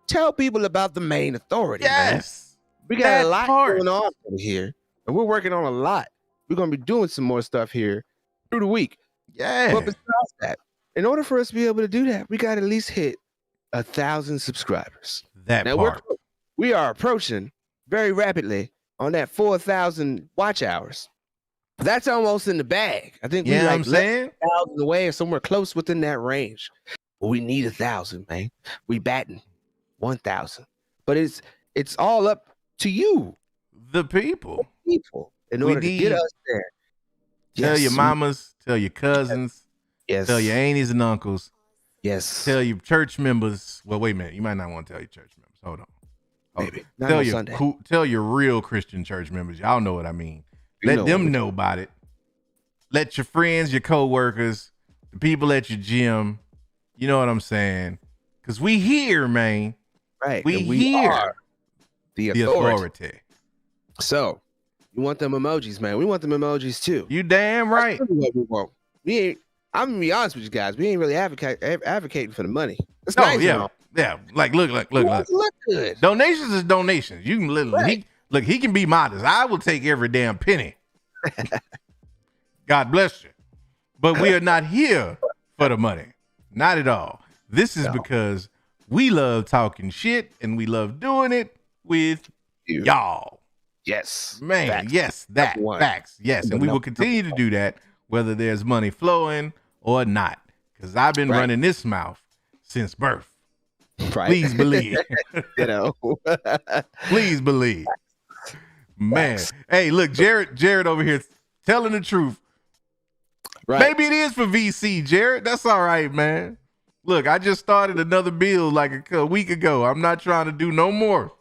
Speaker 2: Tell people about the Mayne Authority.
Speaker 3: Yes.
Speaker 2: Man. We got a lot going on over here, and we're working on a lot. We're going to be doing some more stuff here through the week.
Speaker 3: Yeah.
Speaker 2: But besides that, in order for us to be able to do that, we got to at least hit 1,000 subscribers. We are approaching very rapidly on that 4,000 watch hours. That's almost in the bag. I think
Speaker 3: I'm saying
Speaker 2: 1,000 away or somewhere close within that range. But we need 1,000, man. We batting 1,000. But it's all up to you,
Speaker 3: the people,
Speaker 2: in order to get us there.
Speaker 3: Tell your mamas, tell your cousins, tell your aunties and uncles.
Speaker 2: Yes.
Speaker 3: Tell your church members. Well, wait a minute. You might not want to tell your church members. Hold on.
Speaker 2: Maybe. Not on Sunday.
Speaker 3: Tell your real Christian church members. Y'all know what I mean. Let them know about it. Let your friends, your co-workers, the people at your gym, you know what I'm saying? Because we here, man.
Speaker 2: Right.
Speaker 3: We
Speaker 2: are the
Speaker 3: authority.
Speaker 2: So, you want them emojis, man. We want them emojis too.
Speaker 3: You damn right.
Speaker 2: That's what we want. We ain't, I'm gonna be honest with you guys. We ain't really advocating for the money. It's
Speaker 3: nice. Yeah. Like, look.
Speaker 2: Look good.
Speaker 3: Donations is donations. You can literally, he can be modest. I will take every damn penny. God bless you. But we are not here for the money. Not at all. This is because we love talking shit and we love doing it with y'all.
Speaker 2: Yes.
Speaker 3: Man, facts. Yes, that. Facts. Yes. And we will continue to do that whether there's money flowing or not. Because I've been running this mouth since birth.
Speaker 2: Right.
Speaker 3: Please believe. Please believe. Man. Hey, look, Jared over here telling the truth. Right. Maybe it is for VC, Jared. That's all right, man. Look, I just started another build like a week ago. I'm not trying to do no more.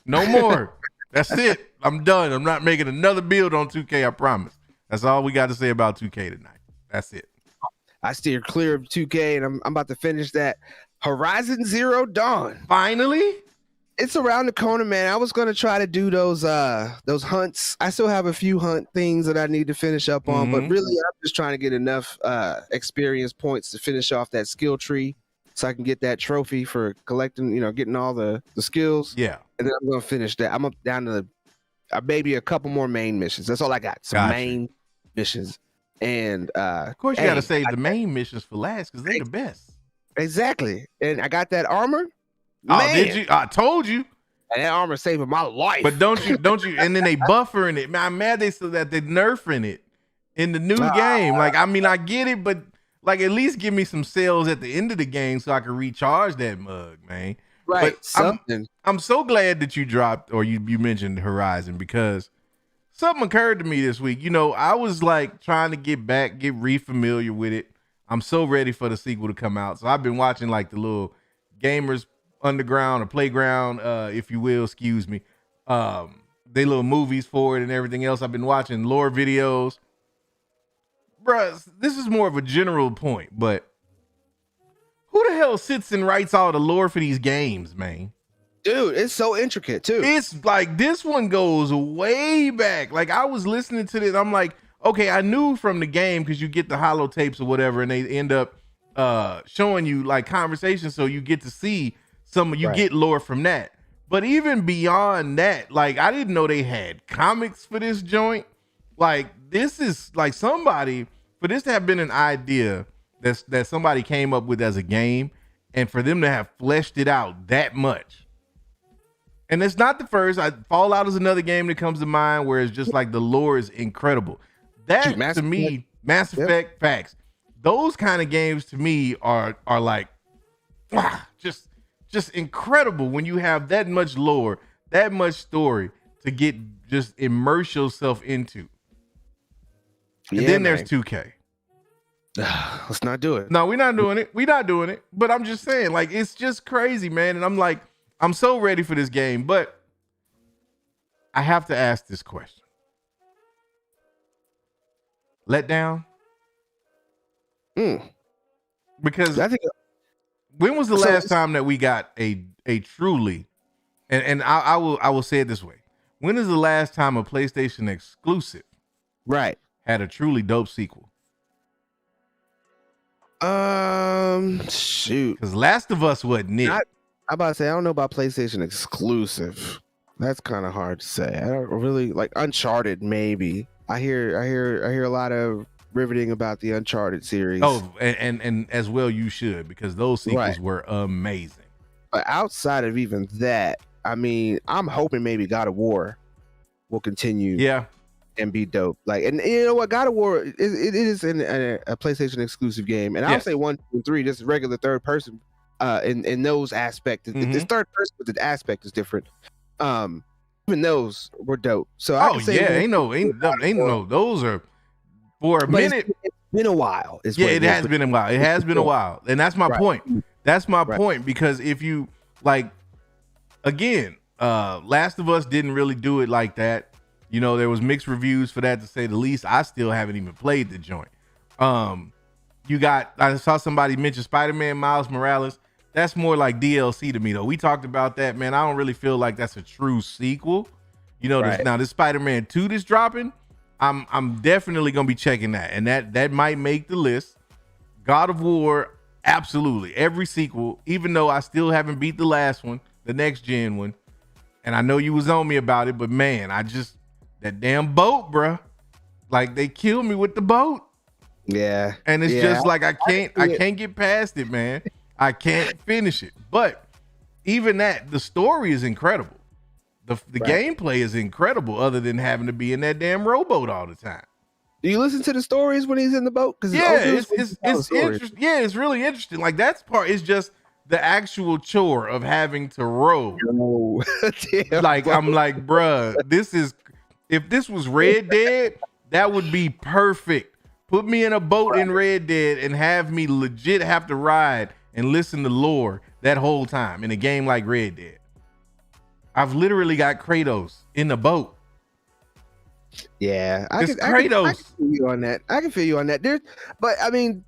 Speaker 3: No more. That's it. I'm done. I'm not making another build on 2K, I promise. That's all we got to say about 2K tonight. That's it.
Speaker 2: I steer clear of 2K, and I'm about to finish that Horizon Zero Dawn.
Speaker 3: Finally?
Speaker 2: It's around the corner, man. I was gonna try to do those hunts. I still have a few hunt things that I need to finish up on, but really I'm just trying to get enough experience points to finish off that skill tree so I can get that trophy for collecting, getting all the skills.
Speaker 3: Yeah.
Speaker 2: And then I'm gonna finish that. I'm up down to maybe a couple more main missions. That's all I got. Some main missions. And
Speaker 3: of course you gotta save the main missions for last because they're the best.
Speaker 2: Exactly. And I got that armor.
Speaker 3: Oh, did you? I told you.
Speaker 2: And that armor saving my life.
Speaker 3: But don't you? And then they buffering it. Man, I'm mad they said that they're nerfing it in the new game. Like, I mean, I get it, but like at least give me some sales at the end of the game so I can recharge that mug, man.
Speaker 2: Right.
Speaker 3: But
Speaker 2: something.
Speaker 3: I'm so glad that you dropped or you mentioned Horizon because something occurred to me this week. I was like trying to get re-familiar with it. I'm so ready for the sequel to come out. So I've been watching like the little gamers underground or playground, if you will, excuse me. They little movies for it and everything else. I've been watching lore videos. Bruh, this is more of a general point, but who the hell sits and writes all the lore for these games, man?
Speaker 2: Dude, it's so intricate too.
Speaker 3: It's like this one goes way back. Like I was listening to this, I'm like, okay, I knew from the game because you get the holotapes or whatever, and they end up showing you like conversations, so you get to see get lore from that. But even beyond that, like I didn't know they had comics for this joint. Like this is like somebody for this to have been an idea that somebody came up with as a game, and for them to have fleshed it out that much. And it's not the first. Fallout is another game that comes to mind where it's just like the lore is incredible. That to me, Mass Effect, facts. Those kind of games to me are like just incredible when you have that much lore, that much story to just immerse yourself into. And then there's 2K.
Speaker 2: Let's not do it.
Speaker 3: No, we're not doing it. We're not doing it. But I'm just saying, like, it's just crazy, man. And I'm like, I'm so ready for this game, but I have to ask this question. Let down? Because I think when was the last time that we got a truly, and I will say it this way. When is the last time a PlayStation exclusive had a truly dope sequel?
Speaker 2: Shoot.
Speaker 3: Because Last of Us wasn't it.
Speaker 2: I'm about to say I don't know about PlayStation exclusive. That's kind of hard to say. I don't really like Uncharted. Maybe I hear a lot of riveting about the Uncharted series.
Speaker 3: Oh, and as well you should, because those sequels were amazing.
Speaker 2: But outside of even that, I mean, I'm hoping maybe God of War will continue.
Speaker 3: Yeah.
Speaker 2: And be dope. Like, and you know what? God of War it is in a PlayStation exclusive game, and I'll say 1, 2, and 3. Just regular third person. In those aspects, it's third person, but the aspect is different. Even those were dope. So I can say
Speaker 3: ain't no. Those are for a minute.
Speaker 2: It's been a while.
Speaker 3: It has been a while. It has been a while. And that's my point. That's my point, because if you like, again, Last of Us didn't really do it like that. You know, there was mixed reviews for that, to say the least. I still haven't even played the joint. I saw somebody mention Spider-Man Miles Morales. That's more like DLC to me, though. We talked about that, man. I don't really feel like that's a true sequel. You know, now this Spider-Man 2 that's dropping, I'm definitely gonna be checking that, and that might make the list. God of War, absolutely. Every sequel, even though I still haven't beat the last one, the next gen one, and I know you was on me about it, but man, that damn boat, bruh. Like, they killed me with the boat.
Speaker 2: Yeah.
Speaker 3: And it's just like I can't get past it, man. I can't finish it. But even that, the story is incredible. The gameplay is incredible, other than having to be in that damn rowboat all the time.
Speaker 2: Do you listen to the stories when he's in the boat?
Speaker 3: It's interesting. Yeah, it's really interesting. Like, that's part is just the actual chore of having to row.
Speaker 2: Damn,
Speaker 3: like, bro. I'm like, bruh, if this was Red Dead, that would be perfect. Put me in a boat in Red Dead and have me legit have to ride and listen to lore that whole time in a game like Red Dead. I've literally got Kratos in the boat.
Speaker 2: Yeah,
Speaker 3: it's Kratos.
Speaker 2: I can feel you on that. I can feel you on that. But I mean,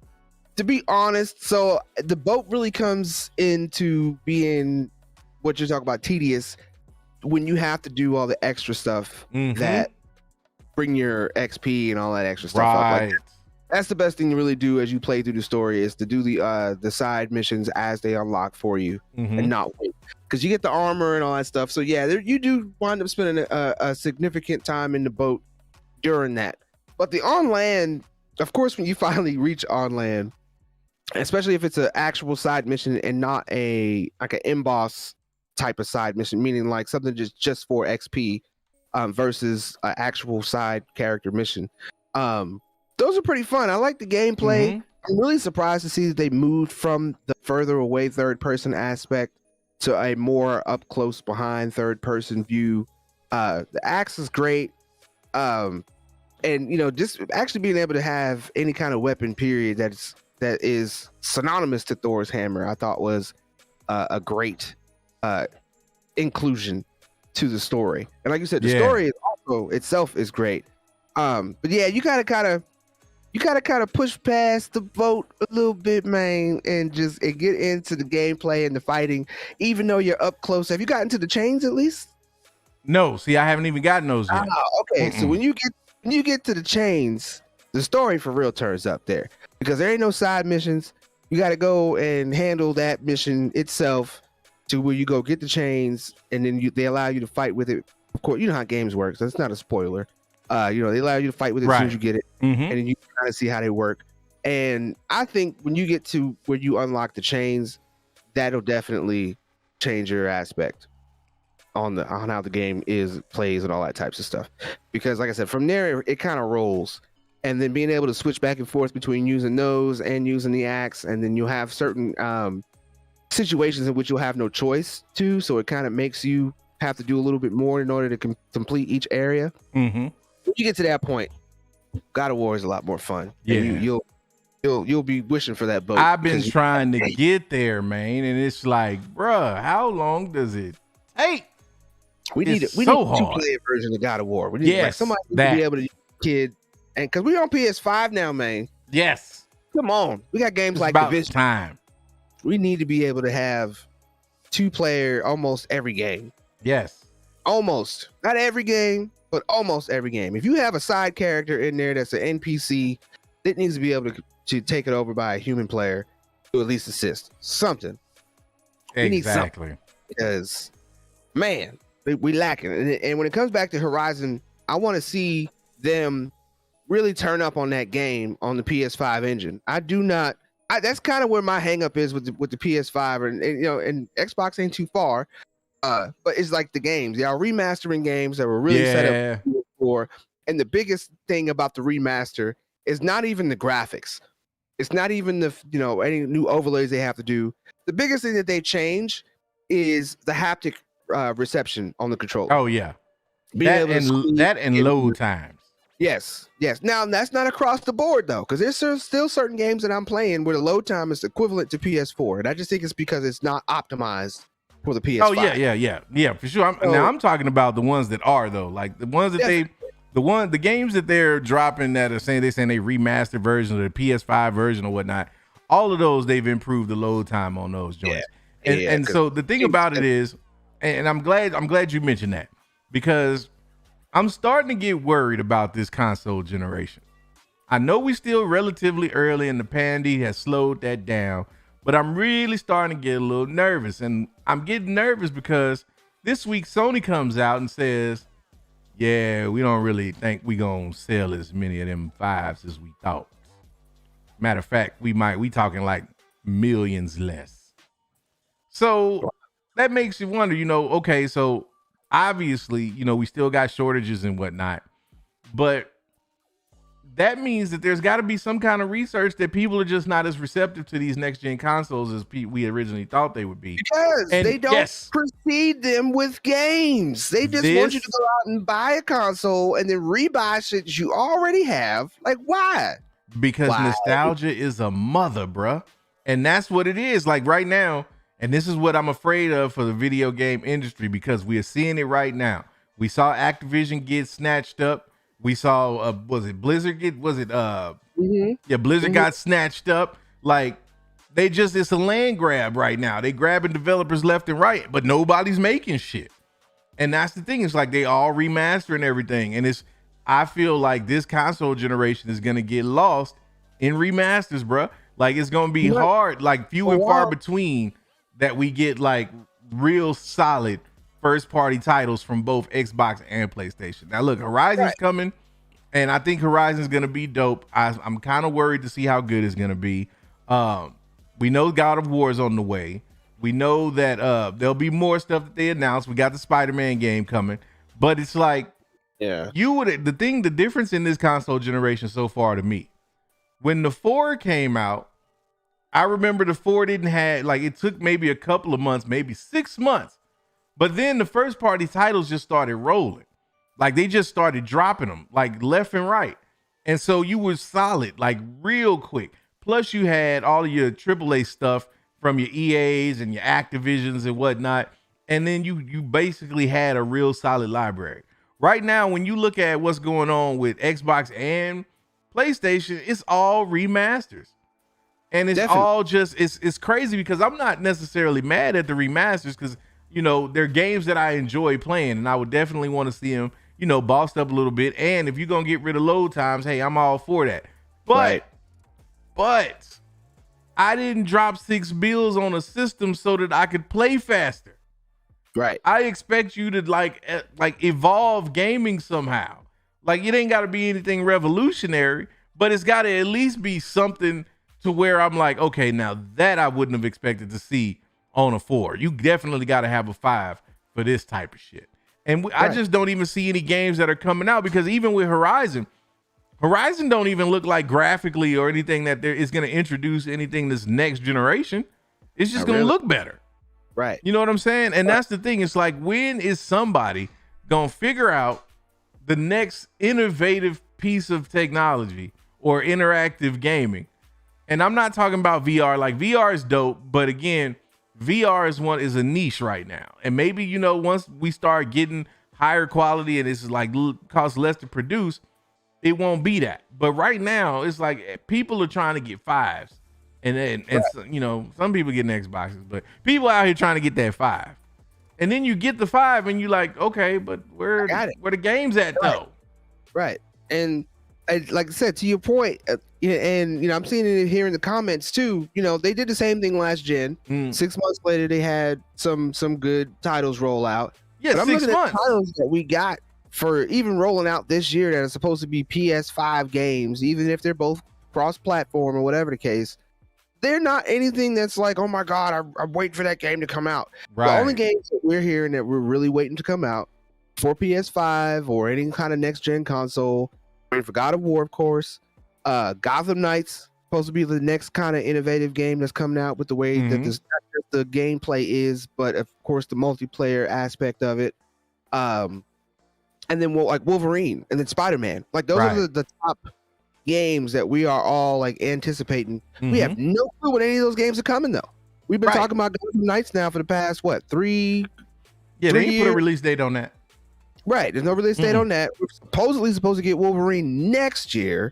Speaker 2: to be honest, so the boat really comes into being what you're talking about, tedious, when you have to do all the extra stuff that bring your XP and all that extra stuff up. Like, that's the best thing to really do as you play through the story, is to do the side missions as they unlock for you and not wait, because you get the armor and all that stuff. So yeah, you do wind up spending a significant time in the boat during that. But the on land, of course, when you finally reach on land, especially if it's an actual side mission and not an emboss type of side mission, meaning like something just for XP versus an actual side character mission. Those are pretty fun. I like the gameplay. I'm really surprised to see that they moved from the further away third person aspect to a more up close behind third person view. The axe is great. And you know, just actually being able to have any kind of weapon period that is synonymous to Thor's hammer, I thought was a great inclusion to the story. And like you said, the story is also itself is great. But yeah, you gotta kind of push past the boat a little bit, man, and get into the gameplay and the fighting, even though you're up close. Have you gotten to the chains at least?
Speaker 3: No, see, I haven't even gotten those yet.
Speaker 2: Okay, so when you get to the chains, the story for real turns up there, because there ain't no side missions. You got to go and handle that mission itself, to where you go get the chains, and then they allow you to fight with it. Of course, you know how games work, so it's not a spoiler. You know, they allow you to fight with it as soon as you get it, and then you kind of see how they work. And I think when you get to where you unlock the chains, that'll definitely change your aspect on how the game plays and all that types of stuff. Because like I said, from there it kind of rolls, and then being able to switch back and forth between using those and using the axe, and then you'll have certain situations in which you'll have no choice to, so it kind of makes you have to do a little bit more in order to complete each area. When you get to that point, God of War is a lot more fun.
Speaker 3: Yeah,
Speaker 2: and you'll be wishing for that boat.
Speaker 3: I've been trying to get there, man, and it's like, bruh, how long does it take?
Speaker 2: We need a 2-player version of God of War. We need somebody to be able to kid, and because we're on PS5 now, man.
Speaker 3: Yes,
Speaker 2: come on, we got games like Division.
Speaker 3: Time.
Speaker 2: We need to be able to have 2-player almost every game.
Speaker 3: Yes,
Speaker 2: almost, not every game, but almost every game. If you have a side character in there that's an NPC, it needs to be able to take it over by a human player to at least assist something.
Speaker 3: Exactly.
Speaker 2: We need something, because man, we lacking. And when it comes back to Horizon, I want to see them really turn up on that game on the PS5 engine. That's kind of where my hang up is with the PS5, and you know, and Xbox ain't too far. But it's like the games. They are remastering games that were really set up for. And the biggest thing about the remaster is not even the graphics. It's not even any new overlays they have to do. The biggest thing that they change is the haptic reception on the controller.
Speaker 3: Oh yeah, that and load times.
Speaker 2: Yes. Now that's not across the board though, because there's still certain games that I'm playing where the load time is equivalent to PS4, and I just think it's because it's not optimized for the PS5.
Speaker 3: Oh yeah, for sure. I'm talking about the ones that are though, like the ones that the games that they're dropping that are saying they remastered version of the PS5 version or whatnot. All of those they've improved the load time on those joints. And so the thing about it is, and I'm glad you mentioned that, because I'm starting to get worried about this console generation. I know we still relatively early and the pandy has slowed that down, but I'm really starting to get a little nervous. And I'm getting nervous because this week Sony comes out and says, yeah, we don't really think we gonna sell as many of them 5s as we thought. Matter of fact, we talking like millions less. So that makes you wonder, okay, so obviously, we still got shortages and whatnot, but that means that there's got to be some kind of research that people are just not as receptive to these next gen consoles as we originally thought they would be.
Speaker 2: Because they don't precede them with games. They just want you to go out and buy a console and then rebuy shit you already have. Like, why?
Speaker 3: Because nostalgia is a mother, bruh. And that's what it is. Like right now, and this is what I'm afraid of for the video game industry, because we are seeing it right now. We saw Activision get snatched up. We saw, Blizzard Blizzard got snatched up. Like, it's a land grab right now. They grabbing developers left and right, but nobody's making shit. And that's the thing. It's like they all remastering everything. And I feel like this console generation is going to get lost in remasters, bro. Like, it's going to be hard, like few and far between that we get like real solid first party titles from both Xbox and PlayStation. Now look, Horizon's coming, and I think Horizon's gonna be dope. I'm kind of worried to see how good it's gonna be. We know God of War is on the way. We know that there'll be more stuff that they announced. We got the Spider-Man game coming, but it's like, the difference in this console generation so far to me, when the 4 came out, I remember the 4 didn't have, like, it took maybe a couple of months, maybe 6 months. But then the first party titles just started rolling. Like, they just started dropping them, like, left and right. And so you were solid, like, real quick. Plus you had all of your AAA stuff from your EAs and your Activisions and whatnot. And then you basically had a real solid library. Right now, when you look at what's going on with Xbox and PlayStation, it's all remasters. And it's all just, it's crazy because I'm not necessarily mad at the remasters because, they're games that I enjoy playing, and I would definitely want to see them, bossed up a little bit. And if you're going to get rid of load times, hey, I'm all for that. But I didn't drop $6 on a system so that I could play faster.
Speaker 2: Right.
Speaker 3: I expect you to like evolve gaming somehow. Like, it ain't got to be anything revolutionary, but it's got to at least be something to where I'm like, okay, now that I wouldn't have expected to see on a 4. You definitely got to have a 5 for this type of shit. And I just don't even see any games that are coming out, because even with Horizon don't even look like graphically or anything that there is going to introduce anything this next generation. It's just going to look better.
Speaker 2: Right.
Speaker 3: You know what I'm saying? And that's the thing. It's like, when is somebody going to figure out the next innovative piece of technology or interactive gaming? And I'm not talking about VR. Like, VR is dope, but again, VR is a niche right now. And maybe, once we start getting higher quality and it's like costs less to produce, it won't be that. But right now, it's like people are trying to get 5s. And some people getting Xboxes, but people out here trying to get that 5. And then you get the 5 and you're like, okay, but where the games at though?
Speaker 2: Right. And like I said, to your point, and I'm seeing it here in the comments too. They did the same thing last gen. 6 months later, they had some good titles roll out.
Speaker 3: Yeah,
Speaker 2: but I'm
Speaker 3: 6
Speaker 2: looking
Speaker 3: months.
Speaker 2: at titles that we got for even rolling out this year that are supposed to be PS5 games, even if they're both cross-platform or whatever the case. They're not anything that's like, oh my God, I'm waiting for that game to come out. Right. The only games that we're hearing that we're really waiting to come out for PS5 or any kind of next gen console, waiting for God of War, of course. Gotham Knights supposed to be the next kind of innovative game that's coming out with the way that the gameplay is, but of course the multiplayer aspect of it. and then like Wolverine, and then Spider-Man. Like those are the top games that we are all like anticipating. We have no clue when any of those games are coming though. We've been talking about Gotham Knights now for the past three.
Speaker 3: Yeah, they ain't put a release date on that.
Speaker 2: Right, there's no release date on that. We're supposedly supposed to get Wolverine next year.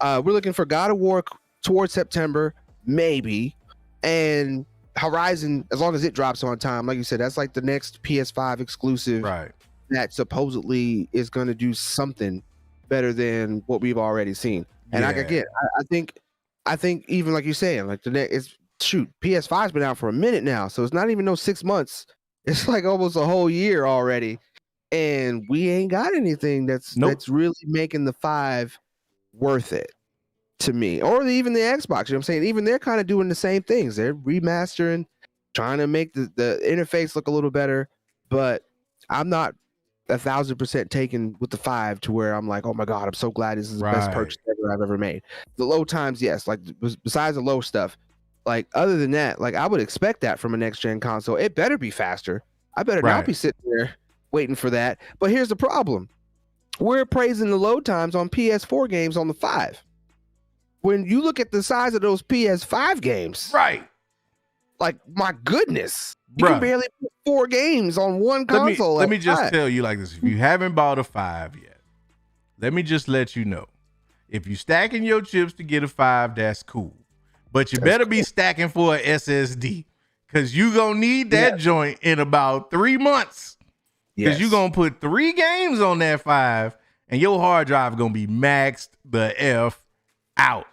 Speaker 2: We're looking for God of War towards September, maybe, and Horizon, as long as it drops on time, like you said, that's like the next PS5 exclusive,
Speaker 3: right?
Speaker 2: That supposedly is going to do something better than what we've already seen. And I think even like you're saying, like the next PS5's been out for a minute now, so it's not even no 6 months. It's like almost a whole year already, and we ain't got anything that's really making the 5 worth it to me, or even the Xbox. You know what I'm saying? Even they're kind of doing the same things. They're remastering, trying to make the interface look a little better, but I'm not 1,000% taken with the 5 to where I'm like, oh my god, I'm so glad this is the best purchase ever I've ever made. The low times, yes, like besides the low stuff, like other than that, like I would expect that from a next gen console. It better be faster. I better not be sitting there waiting for that. But here's the problem: we're praising the load times on PS4 games on the 5. When you look at the size of those PS5 games, like my goodness, you can barely put 4 games on one console.
Speaker 3: Let me just tell you like this: if you haven't bought a 5 yet, let me just let you know, if you stacking your chips to get a 5, that's cool, but you better be stacking for a SSD, because you gonna need that joint in about 3 months, because you gonna put 3 games on that 5, and your hard drive gonna be maxed the F out.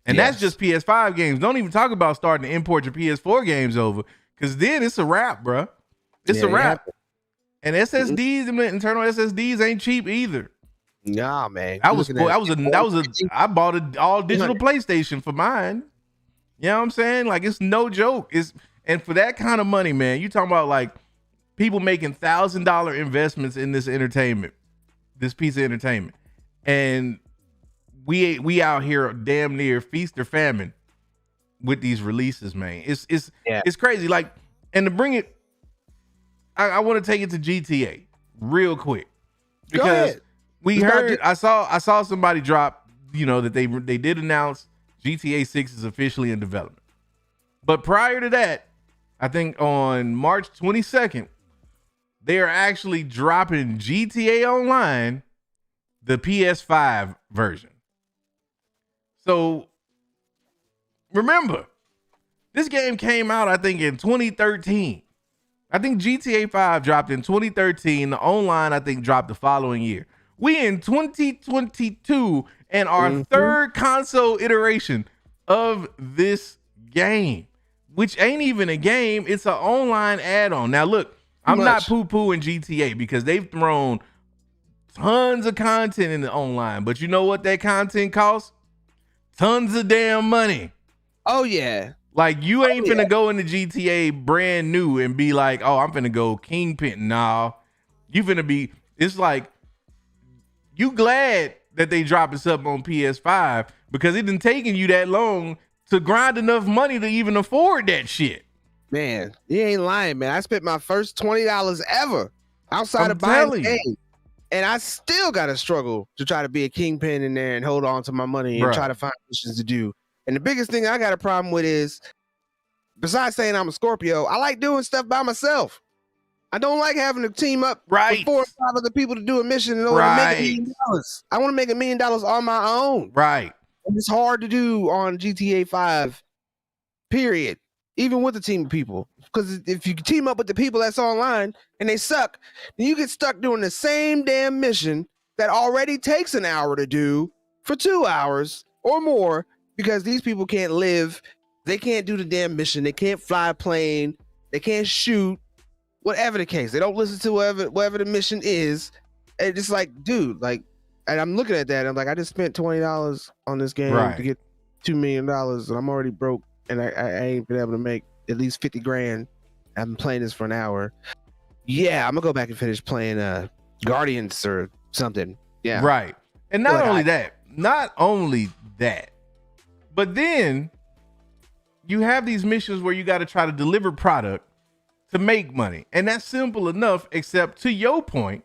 Speaker 3: And that's just PS5 games. Don't even talk about starting to import your PS4 games over, because then it's a wrap, bro. It's a wrap. And SSDs, internal SSDs ain't cheap either.
Speaker 2: Nah, man.
Speaker 3: I bought an all digital PlayStation for mine. You know what I'm saying? Like, it's no joke. And for that kind of money, man, you talking about like people making $1,000 investments in this piece of entertainment, and we out here damn near feast or famine with these releases, man. It's crazy. Like, and to bring it, I want to take it to GTA real quick, because we heard I saw somebody drop, that they did announce GTA 6 is officially in development. But prior to that, I think on March 22nd, they are actually dropping GTA Online, the PS5 version. So remember, this game came out, I think, in 2013. I think GTA 5 dropped in 2013. The online, I think, dropped the following year. We in 2022 and our third console iteration of this game, which ain't even a game. It's an online add-on. Now, look, I'm not poo-pooing GTA, because they've thrown tons of content in the online. But you know what that content costs? Tons of damn money.
Speaker 2: Oh, yeah.
Speaker 3: Like, you ain't finna go into GTA brand new and be like, oh, I'm finna go Kingpin. Nah, you finna be, it's like, you glad that they dropping something on PS5, because it done taken you that long to grind enough money to even afford that shit.
Speaker 2: Man, you ain't lying, man. I spent my first $20 ever outside of buying the game, and I still got to struggle to try to be a kingpin in there and hold on to my money and try to find missions to do. And the biggest thing I got a problem with is, besides saying I'm a Scorpio, I like doing stuff by myself. I don't like having to team up with 4 or 5 other people to do a mission in order to make $1 million. I want to make $1 million on my own.
Speaker 3: Right.
Speaker 2: And it's hard to do on GTA 5, period. Even with a team of people. Because if you team up with the people that's online and they suck, then you get stuck doing the same damn mission that already takes an hour to do for 2 hours or more, because these people can't live. They can't do the damn mission. They can't fly a plane. They can't shoot. Whatever the case. They don't listen to whatever the mission is. And it's like, dude, like, and I'm looking at that and I'm like, I just spent $20 on this game to get $2 million, and I'm already broke, and I ain't been able to make at least 50 grand. I've been playing this for an hour. Yeah, I'm gonna go back and finish playing Guardians or something. Yeah.
Speaker 3: Right. And not only that, but then you have these missions where you got to try to deliver product to make money. And that's simple enough, except to your point,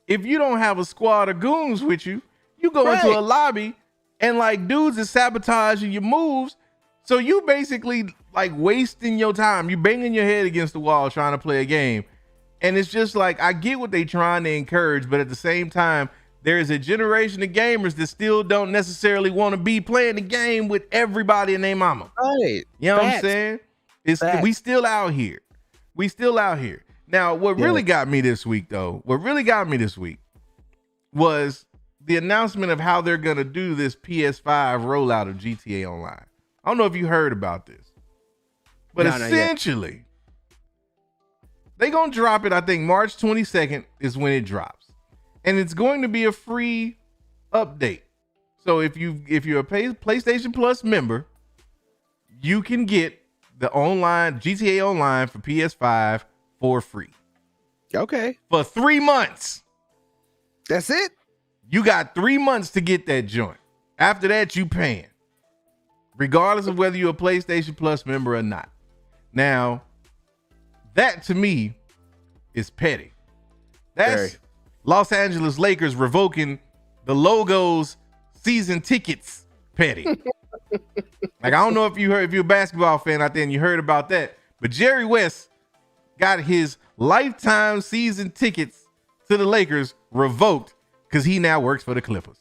Speaker 3: if you don't have a squad of goons with you, you go into a lobby and like dudes is sabotaging your moves. So you basically like wasting your time. You banging your head against the wall trying to play a game. And it's just like, I get what they trying to encourage, but at the same time, there is a generation of gamers that still don't necessarily want to be playing the game with everybody and their mama.
Speaker 2: Right.
Speaker 3: You know what I'm saying? We still out here. We still out here. Now, what really got me this week, though, was the announcement of how they're going to do this PS5 rollout of GTA Online. I don't know if you heard about this, but essentially, they're going to drop it. I think March 22nd is when it drops, and it's going to be a free update. So if you're a PlayStation Plus member, you can get the online GTA Online for PS5 for free.
Speaker 2: Okay.
Speaker 3: For 3 months.
Speaker 2: That's it?
Speaker 3: You got 3 months to get that joint. After that, you paying. Regardless of whether you're a PlayStation Plus member or not. Now, that to me is petty. That's Los Angeles Lakers revoking the Logos season tickets petty. Like, I don't know if you're a basketball fan out there and you heard about that, but Jerry West got his lifetime season tickets to the Lakers revoked because he now works for the Clippers.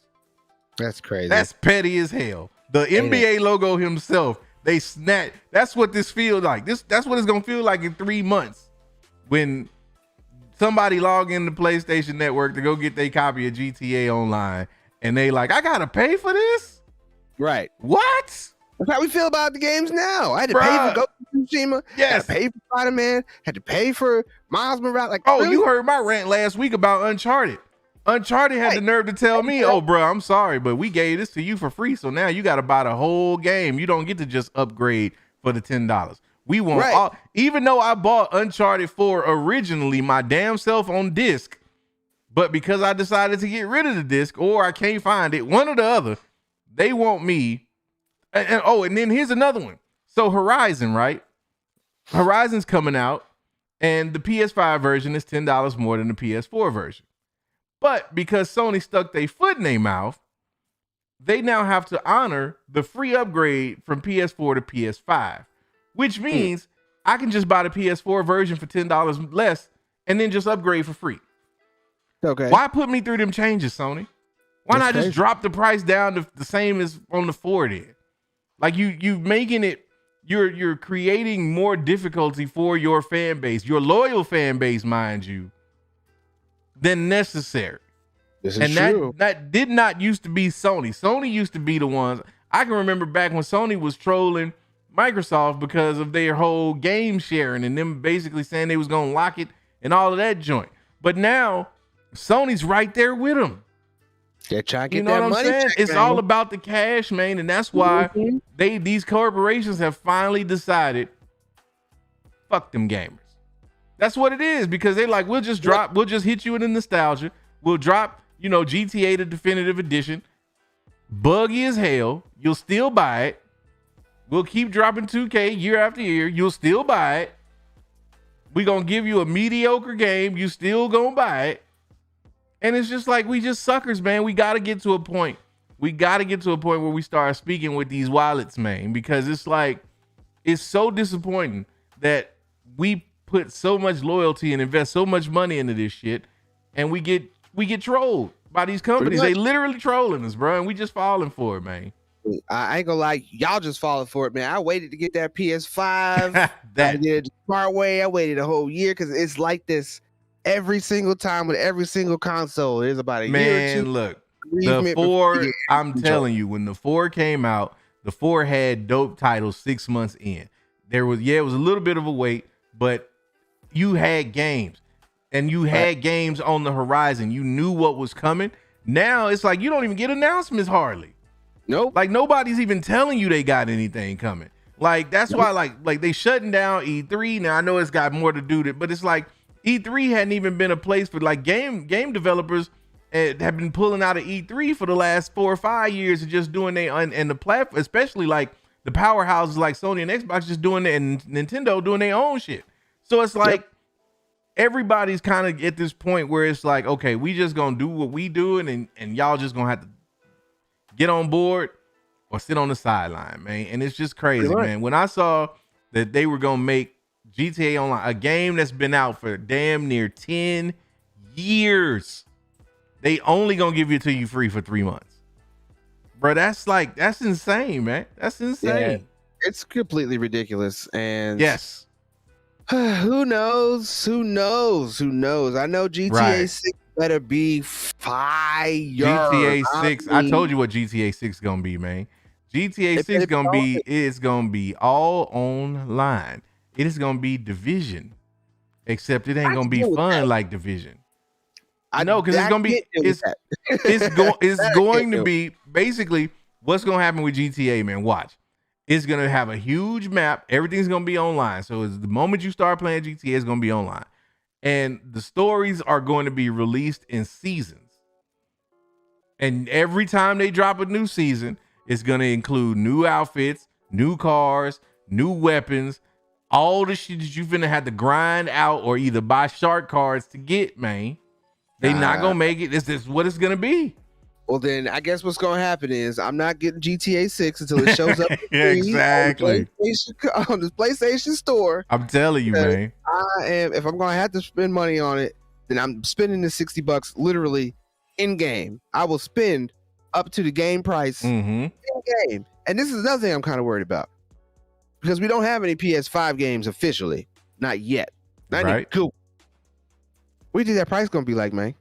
Speaker 2: That's crazy.
Speaker 3: That's petty as hell. The NBA logo himself, they snap. That's what this feels like. That's what it's gonna feel like in 3 months when somebody log into PlayStation Network to go get their copy of GTA Online and they like, I gotta pay for this?
Speaker 2: Right.
Speaker 3: What?
Speaker 2: That's how we feel about the games now. I had to pay for Ghost of Tsushima.
Speaker 3: Yes.
Speaker 2: Had to pay for Spider-Man. Had to pay for Miles Morales. Like,
Speaker 3: oh,
Speaker 2: really?
Speaker 3: You heard my rant last week about Uncharted. Uncharted had the nerve to tell me, oh, bro, I'm sorry, but we gave this to you for free. So now you got to buy the whole game. You don't get to just upgrade for the $10. We want all, even though I bought Uncharted 4 originally, my damn self on disc, but because I decided to get rid of the disc or I can't find it, one or the other, they want me. And then here's another one. So Horizon, right? Horizon's coming out and the PS5 version is $10 more than the PS4 version. But because Sony stuck their foot in their mouth, they now have to honor the free upgrade from PS4 to PS5, which means I can just buy the PS4 version for $10 less and then just upgrade for free.
Speaker 2: Okay.
Speaker 3: Why put me through them changes, Sony? Why not just drop the price down to the same as on the 4 then? Like you making it, you're creating more difficulty for your fan base, your loyal fan base, mind you, than necessary.
Speaker 2: This is true.
Speaker 3: That did not used to be Sony. Sony used to be the ones. I can remember back when Sony was trolling Microsoft because of their whole game sharing and them basically saying they was going to lock it and all of that joint. But now Sony's right there with them.
Speaker 2: They're trying to
Speaker 3: You
Speaker 2: get
Speaker 3: know
Speaker 2: that
Speaker 3: what I'm
Speaker 2: money
Speaker 3: saying?
Speaker 2: check,
Speaker 3: It's
Speaker 2: man.
Speaker 3: all about the cash, man. And that's why these corporations have finally decided, fuck them gamers. That's what it is, because they're like, we'll just hit you with the nostalgia. We'll drop, GTA the definitive edition. Buggy as hell. You'll still buy it. We'll keep dropping 2K year after year. You'll still buy it. We're going to give you a mediocre game. You still going to buy it. And it's just like, we just suckers, man. We got to get to a point. Where we start speaking with these wallets, man, because it's like, it's so disappointing that we put so much loyalty and invest so much money into this shit, and we get trolled by these companies. They literally trolling us, bro, and we just falling for it, man.
Speaker 2: I ain't gonna lie, y'all just falling for it, man. I waited to get that PS5. I did it the smart way. I waited a whole year because it's like this every single time with every single console. There's about a year or two.
Speaker 3: Look, the 4, I'm telling you, when the 4 came out, the 4 had dope titles 6 months in. There was, it was a little bit of a wait, but you had games, and you had games on the horizon. You knew what was coming. Now it's like you don't even get announcements hardly.
Speaker 2: Nope.
Speaker 3: Like nobody's even telling you they got anything coming. Like that's why like they shutting down E3. Now I know it's got more to do with it, but it's like E3 hadn't even been a place for like game developers have been pulling out of E3 for the last 4 or 5 years and just doing and the platform, especially like the powerhouses like Sony and Xbox just doing it, and Nintendo doing their own shit. So it's like everybody's kind of at this point where it's like, okay, we just gonna do what we do, and y'all just gonna have to get on board or sit on the sideline, man. And it's just crazy, man. When I saw that they were gonna make GTA Online, a game that's been out for damn near 10 years, they only gonna give it to you free for 3 months. Bro, that's insane, man. That's insane.
Speaker 2: Yeah, it's completely ridiculous. And
Speaker 3: yes.
Speaker 2: Who knows? Who knows? Who knows? I know GTA 6 better be fire.
Speaker 3: GTA 6. I told you what GTA 6 gonna be, man. GTA 6 gonna be all online. It is gonna be Division, except it ain't gonna be fun like Division. I know, because it's gonna be it's going to be basically what's gonna happen with GTA, man. Watch. It's gonna have a huge map. Everything's gonna be online. So the moment you start playing GTA, it's gonna be online. And the stories are going to be released in seasons. And every time they drop a new season, it's gonna include new outfits, new cars, new weapons, all the shit that you finna have to grind out or either buy shark cards to get, man. They not gonna make it. This is what it's gonna be.
Speaker 2: Well, then I guess what's gonna happen is I'm not getting GTA 6 until it shows up
Speaker 3: exactly
Speaker 2: on the PlayStation Store.
Speaker 3: I'm telling you, man.
Speaker 2: If I'm gonna have to spend money on it, then I'm spending the $60 literally in game. I will spend up to the game price in game. And this is another thing I'm kind of worried about, because we don't have any PS5 games officially, not yet. Not cool. What do you think that price gonna be like, man?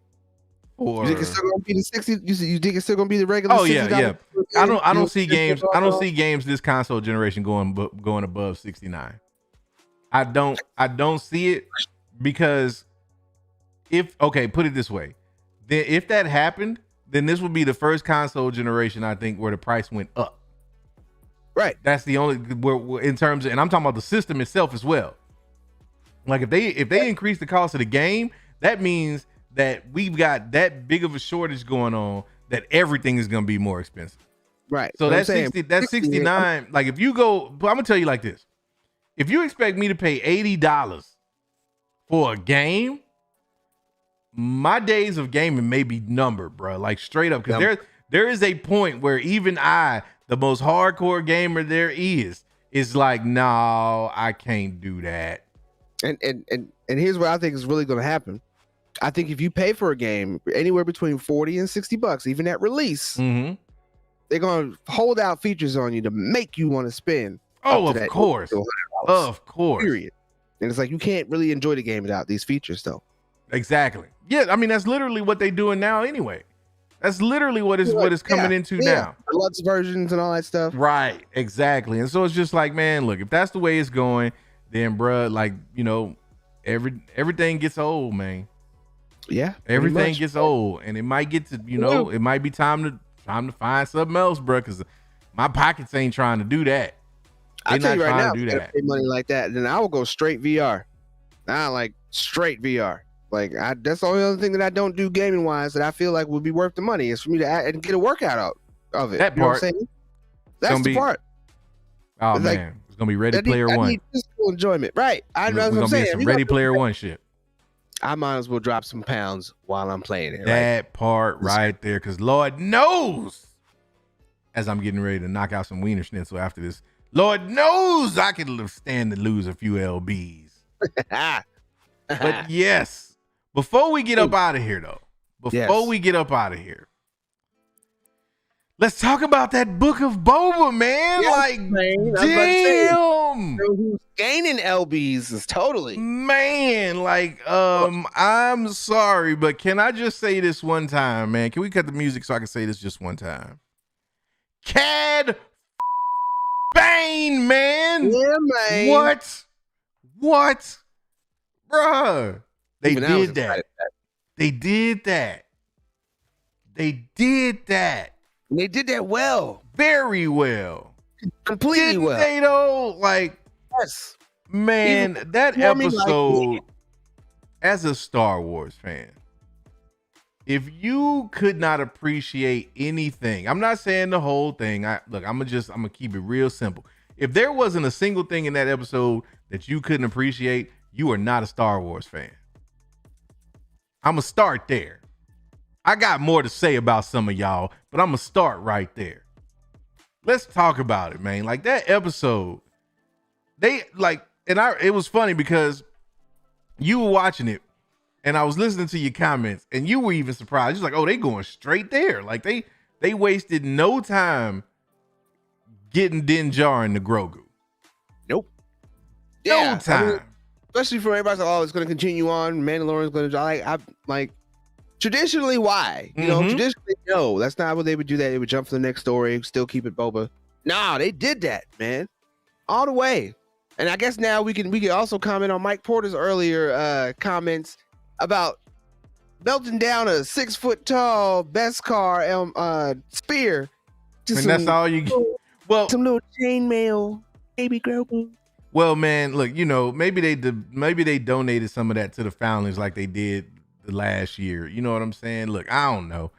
Speaker 2: You think it's still gonna be the 60? You think it's still gonna be the regular?
Speaker 3: Oh yeah. I don't see games. I don't see games this console generation going above 69. I don't see it, because put it this way, then if that happened, then this would be the first console generation, I think, where the price went up.
Speaker 2: Right.
Speaker 3: That's the only in terms of, and I'm talking about the system itself as well. Like if they increase the cost of the game, that means that we've got that big of a shortage going on that everything is going to be more expensive.
Speaker 2: Right.
Speaker 3: So that's 69. Like if you go, I'm going to tell you like this. If you expect me to pay $80 for a game, my days of gaming may be numbered, bro. Like straight up. Because there is a point where even I, the most hardcore gamer there is like, no, I can't do that.
Speaker 2: And here's what I think is really going to happen. I think if you pay for a game anywhere between $40 and $60, even at release, they're going to hold out features on you to make you want to spend.
Speaker 3: Oh, of course. Of course.
Speaker 2: Period. And it's like you can't really enjoy the game without these features, though.
Speaker 3: Exactly. Yeah, I mean, that's literally what they're doing now anyway. That's literally what is coming into now.
Speaker 2: Deluxe versions and all that stuff.
Speaker 3: Right, exactly. And so it's just like, man, look, if that's the way it's going, then, bruh, like, you know, everything gets old, man.
Speaker 2: Yeah,
Speaker 3: everything gets old, and it might get to, you know, it might be time to find something else, bro. Because my pockets ain't trying to do that.
Speaker 2: I tell you right now, if I pay money like that, then I will go straight VR. I like straight VR. Like that's the only other thing that I don't do gaming wise that I feel like would be worth the money is for me to add and get a workout out of it.
Speaker 3: That part.
Speaker 2: You know what I'm saying? That's the part.
Speaker 3: Oh man, it's gonna be Ready Player One. I need
Speaker 2: physical enjoyment, right? I know what I'm saying.
Speaker 3: Some Ready Player One shit.
Speaker 2: I might as well drop some pounds while I'm playing it.
Speaker 3: That part right there, because Lord knows, as I'm getting ready to knock out some Wiener Schnitzel after this, Lord knows I can stand to lose a few lbs. But yes, before we get up out of here, though, let's talk about that book of boba, man.
Speaker 2: Yes,
Speaker 3: like,
Speaker 2: man.
Speaker 3: Damn.
Speaker 2: Who's gaining lbs is totally.
Speaker 3: Man, like, I'm sorry, but can I just say this one time, man? Can we cut the music so I can say this just one time? Cad Bane, man.
Speaker 2: Yeah, man.
Speaker 3: What? Bruh. They
Speaker 2: Even
Speaker 3: did that. They did that. They did that.
Speaker 2: And they did that well.
Speaker 3: Very well.
Speaker 2: Completely well.
Speaker 3: They though, like,
Speaker 2: yes.
Speaker 3: Man, even that episode, as a Star Wars fan, if you could not appreciate anything, I'm not saying the whole thing. I'm gonna keep it real simple. If there wasn't a single thing in that episode that you couldn't appreciate, you are not a Star Wars fan. I'm gonna start there. I got more to say about some of y'all, but I'm gonna start right there. Let's talk about it, man. Like that episode, it was funny because you were watching it and I was listening to your comments and you were even surprised. You're like, oh, they going straight there. Like they wasted no time getting Din Djarin to Grogu.
Speaker 2: Nope.
Speaker 3: No time.
Speaker 2: I mean, especially for everybody's like, oh, it's going to continue on. Mandalorian's going to die. Like, traditionally, why? You know, traditionally, no. That's not what they would do. That they would jump to the next story, still keep it Boba. Nah, they did that, man, all the way. And I guess now we can also comment on Mike Porter's earlier comments about melting down a 6 foot tall Beskar spear.
Speaker 3: And that's all you get. Well,
Speaker 2: some little chainmail, baby Grogu.
Speaker 3: Well, man, look, you know, maybe they donated some of that to the foundlings like they did the last year. You know what I'm saying? Look, I don't know.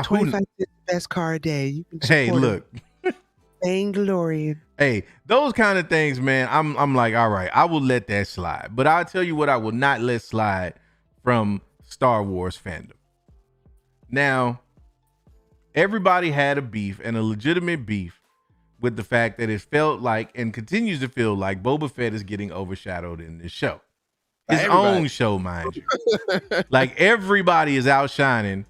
Speaker 2: 25 cents the best car a day. You can
Speaker 3: hey, look.
Speaker 2: Mandalorian.
Speaker 3: Hey, those kind of things, man, I'm like, all right, I will let that slide. But I'll tell you what I will not let slide from Star Wars fandom. Now, everybody had a beef and a legitimate beef with the fact that it felt like and continues to feel like Boba Fett is getting overshadowed in this show. His own show, mind you. Like everybody is outshining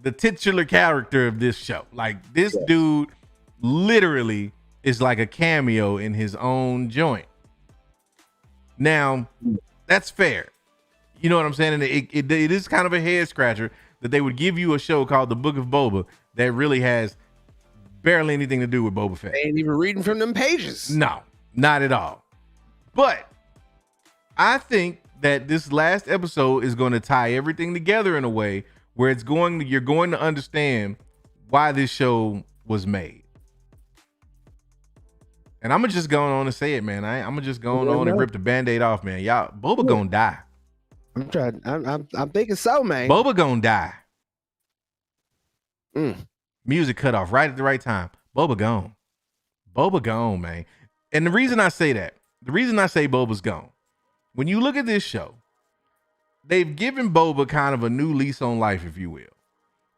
Speaker 3: the titular character of this show. Like this dude literally is like a cameo in his own joint. Now, that's fair. You know what I'm saying? And it is kind of a head scratcher that they would give you a show called The Book of Boba that really has barely anything to do with Boba Fett.
Speaker 2: They ain't even reading from them pages.
Speaker 3: No, not at all. But I think that this last episode is going to tie everything together in a way where you're going to understand why this show was made. And I'm gonna just go on and say it, man. I'm gonna just go on and rip the Band-Aid off, man. Y'all, Boba gonna die.
Speaker 2: I'm thinking so, man.
Speaker 3: Boba gonna die. Music cut off right at the right time. Boba gone. Boba gone, man. And the reason I say that, the reason I say Boba's gone, when you look at this show, they've given Boba kind of a new lease on life, if you will.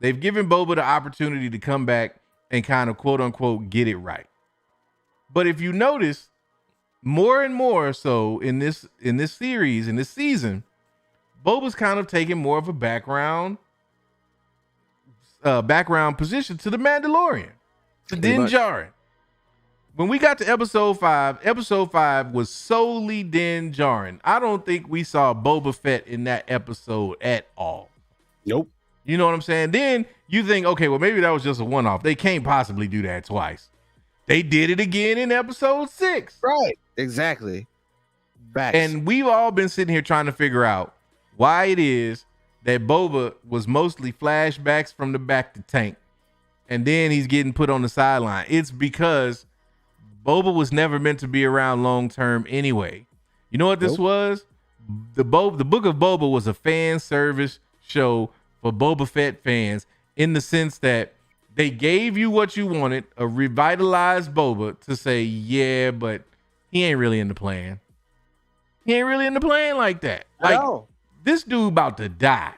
Speaker 3: They've given Boba the opportunity to come back and kind of quote unquote get it right. But if you notice, more and more so in this series, in this season, Boba's kind of taking more of a background position to the Mandalorian, to Din Djarin. When we got to episode 5 was solely Din Djarin. I don't think we saw Boba Fett in that episode at all.
Speaker 2: Nope.
Speaker 3: You know what I'm saying? Then you think, okay, well, maybe that was just a one-off. They can't possibly do that twice. They did it again in episode 6.
Speaker 2: Right. Exactly. Facts.
Speaker 3: And we've all been sitting here trying to figure out why it is that Boba was mostly flashbacks from the back to tank. And then he's getting put on the sideline. It's because Boba was never meant to be around long term anyway. You know what this was? The Book of Boba was a fan service show for Boba Fett fans in the sense that they gave you what you wanted, a revitalized Boba to say, yeah, but he ain't really in the plan. He ain't really in the plan like that. Like, this dude about to die.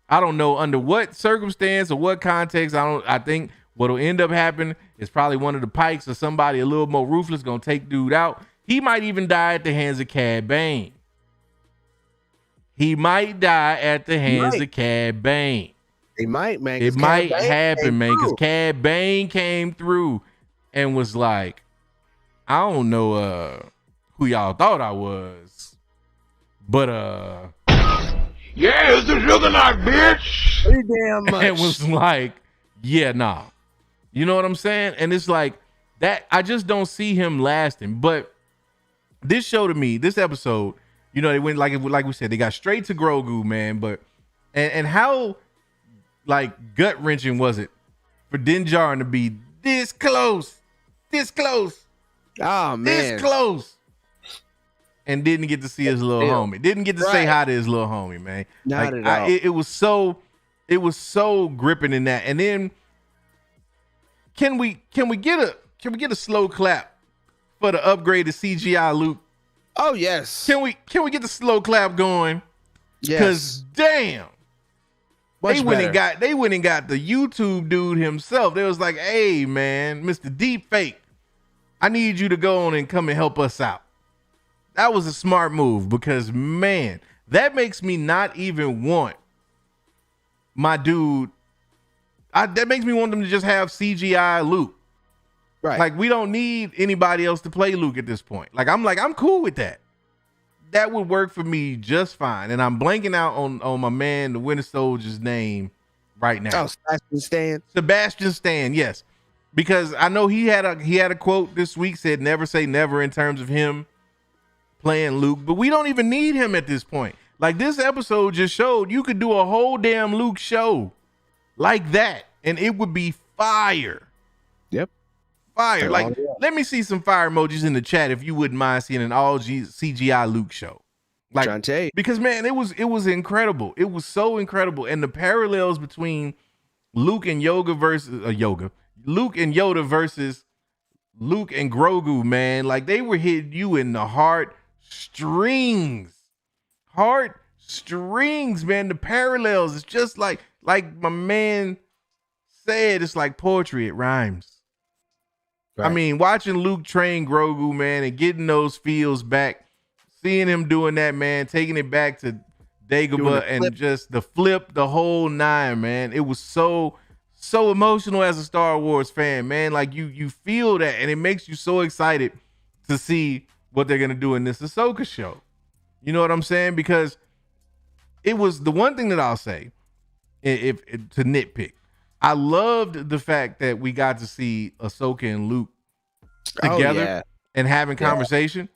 Speaker 3: I don't know under what circumstance or what context. I think what'll end up happening is probably one of the Pikes or somebody a little more ruthless gonna take dude out. He might even die at the hands of Cad Bane. He might die at the hands of Cad Bane.
Speaker 2: It might, man.
Speaker 3: It might happen, man, because Cad Bane came through and was like, I don't know who y'all thought I was, but
Speaker 10: yeah, it's looking like, bitch.
Speaker 2: Pretty damn much.
Speaker 3: It was like, yeah, nah. You know what I'm saying? And it's like that. I just don't see him lasting. But this show to me, this episode, you know, they went like we said, they got straight to Grogu, man. But and how like gut wrenching was it for Din Djarin to be this close?
Speaker 2: Oh man,
Speaker 3: this close. And didn't get to see his little homie. Didn't get to say hi to his little homie, man.
Speaker 2: Not at all.
Speaker 3: It was so gripping in that. And then can we get a slow clap for the upgraded CGI Luke?
Speaker 2: Oh yes.
Speaker 3: Can we get the slow clap going? Because damn. They went and got the YouTube dude himself. They was like, hey man, Mr. Deepfake, I need you to go on and come and help us out. That was a smart move because man, that makes me not even want my dude. That makes me want them to just have CGI Luke.
Speaker 2: Right.
Speaker 3: Like we don't need anybody else to play Luke at this point. I'm cool with that. That would work for me just fine. And I'm blanking out on my man, the Winter Soldier's name right now.
Speaker 2: Oh, Sebastian Stan.
Speaker 3: Sebastian Stan, yes. Because I know he had a quote this week said never say never in terms of him playing Luke, but we don't even need him at this point. Like this episode just showed you could do a whole damn Luke show like that and it would be fire.
Speaker 2: Yep.
Speaker 3: Fire. Like, let me see some fire emojis in the chat if you wouldn't mind seeing an all CGI Luke show. Like, because man, it was incredible. It was so incredible. And the parallels between Luke and Luke and Yoda versus Luke and Grogu, man, like they were hitting you in the heartstrings, man. The parallels, it's just like my man said, it's like poetry. It rhymes. Right. I mean, watching Luke train Grogu, man, and getting those feels back, seeing him doing that, man, taking it back to Dagobah and just the flip, the whole nine, man. It was so emotional as a Star Wars fan, man. Like you feel that, and it makes you so excited to see what they're gonna do in this Ahsoka show. You know what I'm saying? Because it was the one thing that I'll say, if to nitpick. I loved the fact that we got to see Ahsoka and Luke together and having conversation.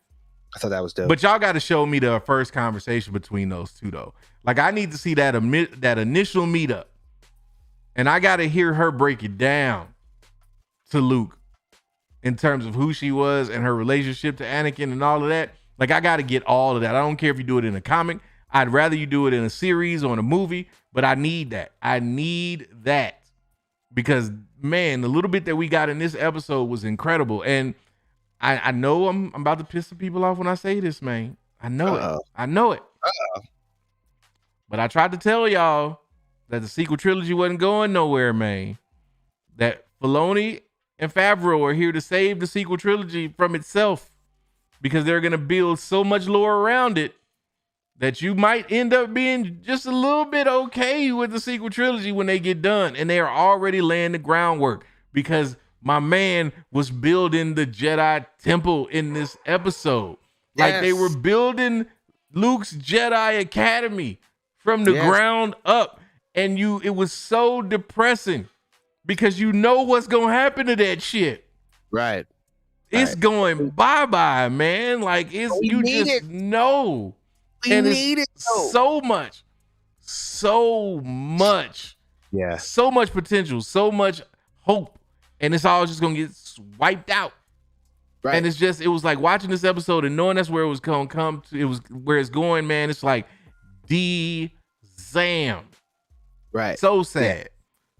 Speaker 2: I thought that was dope.
Speaker 3: But y'all got to show me the first conversation between those two, though. Like, I need to see that initial meetup. And I got to hear her break it down to Luke in terms of who she was and her relationship to Anakin and all of that. Like, I got to get all of that. I don't care if you do it in a comic. I'd rather you do it in a series or in a movie, but I need that. I need that. Because, man, the little bit that we got in this episode was incredible. And I know I'm about to piss some people off when I say this, man. I know it. I know it. But I tried to tell y'all that the sequel trilogy wasn't going nowhere, man. That Filoni and Favreau are here to save the sequel trilogy from itself. Because they're going to build so much lore around it that you might end up being just a little bit okay with the sequel trilogy when they get done. And they are already laying the groundwork because my man was building the Jedi Temple in this episode. Yes. Like they were building Luke's Jedi Academy from the ground up. And it was so depressing because you know what's going to happen to that shit.
Speaker 2: Right.
Speaker 3: It's going bye-bye, man. Like you just know. And it's so much, so much potential, so much hope, and it's all just gonna get wiped out. Right. And it was like watching this episode and knowing that's where it was gonna come to. It was where it's going, man. It's like Zam.
Speaker 2: Right.
Speaker 3: So sad.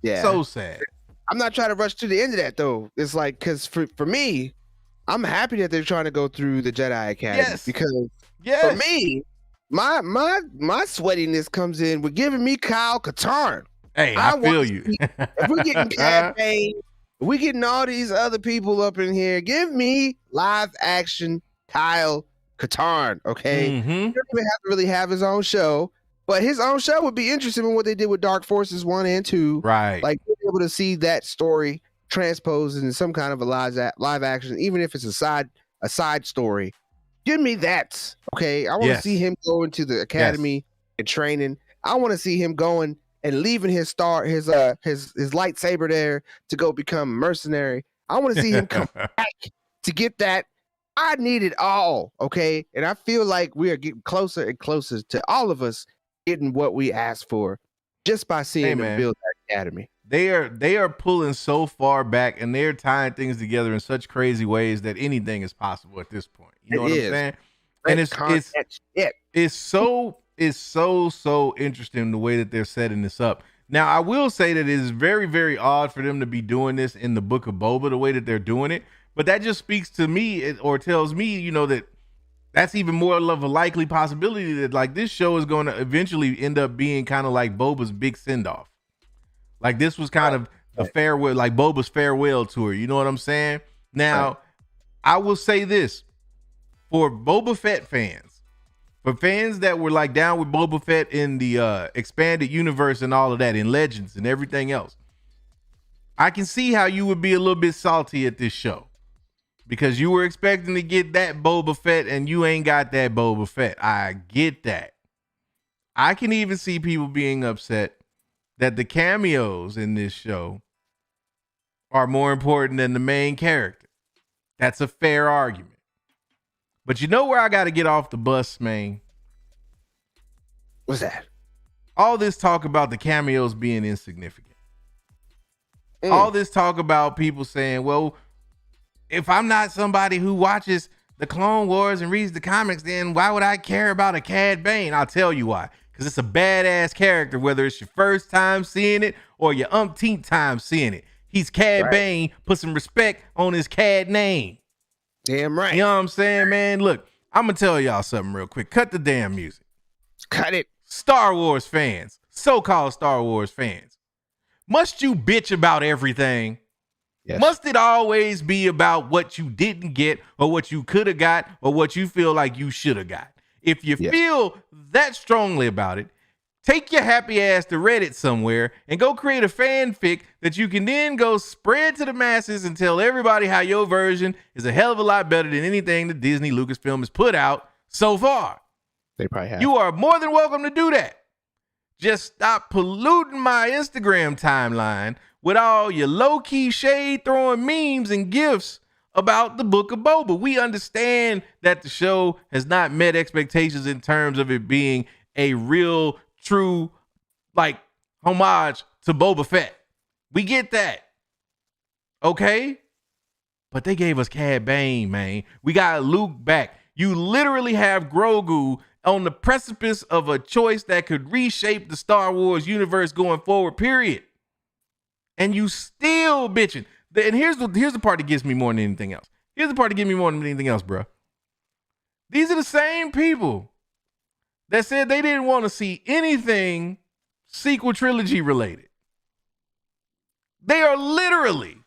Speaker 2: Yeah.
Speaker 3: So sad.
Speaker 2: I'm not trying to rush to the end of that though. It's like because for me, I'm happy that they're trying to go through the Jedi Academy because for me. My sweatiness comes in with giving me Kyle Katarn.
Speaker 3: Hey, I feel you.
Speaker 2: If we're getting campaign, we're getting all these other people up in here. Give me live action Kyle Katarn, okay?
Speaker 3: Mm-hmm.
Speaker 2: He doesn't even have to really have his own show, but his own show would be interesting in what they did with Dark Forces 1 and 2.
Speaker 3: Right.
Speaker 2: Like being able to see that story transposed into some kind of a live action, even if it's a side story. Give me that, okay? I want to see him go into the academy and training. I want to see him going and leaving his lightsaber there to go become a mercenary. I want to see him come back to get that. I need it all, okay? And I feel like we are getting closer and closer to all of us getting what we asked for just by seeing him build that academy.
Speaker 3: They are pulling so far back and they're tying things together in such crazy ways that anything is possible at this point. You know what I'm saying? And it's so interesting the way that they're setting this up. Now, I will say that it is very, very odd for them to be doing this in the Book of Boba, the way that they're doing it. But that just speaks to me or tells me, you know, that that's even more of a likely possibility that like this show is going to eventually end up being kind of like Boba's big send-off. Like this was kind of the farewell, like Boba's farewell tour. You know what I'm saying? Now, I will say this for Boba Fett fans, for fans that were like down with Boba Fett in the expanded universe and all of that, in Legends and everything else, I can see how you would be a little bit salty at this show because you were expecting to get that Boba Fett and you ain't got that Boba Fett. I get that. I can even see people being upset that the cameos in this show are more important than the main character. That's a fair argument. But you know where I got to get off the bus, man?
Speaker 2: What's that?
Speaker 3: All this talk about the cameos being insignificant. All this talk about people saying, well, if I'm not somebody who watches the Clone Wars and reads the comics, then why would I care about a Cad Bane? I'll tell you why. Because it's a badass character, whether it's your first time seeing it or your umpteenth time seeing it. He's Cad Bane. Put some respect on his Cad name.
Speaker 2: Damn right.
Speaker 3: You know what I'm saying, man? Look, I'm going to tell y'all something real quick. Cut the damn music.
Speaker 2: Cut it.
Speaker 3: Star Wars fans, so-called Star Wars fans, must you bitch about everything? Yes. Must it always be about what you didn't get or what you could have got or what you feel like you should have got? If you feel that strongly about it, take your happy ass to Reddit somewhere and go create a fanfic that you can then go spread to the masses and tell everybody how your version is a hell of a lot better than anything that Disney Lucasfilm has put out so far.
Speaker 2: They probably have.
Speaker 3: You are more than welcome to do that. Just stop polluting my Instagram timeline with all your low-key shade throwing memes and gifs about the Book of Boba. We understand that the show has not met expectations in terms of it being a real, true, like, homage to Boba Fett. We get that. Okay? But they gave us Cad Bane, man. We got Luke back. You literally have Grogu on the precipice of a choice that could reshape the Star Wars universe going forward, period. And you still bitching. And here's the part that gets me more than anything else. Here's the part that gets me more than anything else, bro. These are the same people that said they didn't want to see anything sequel trilogy related. They are literally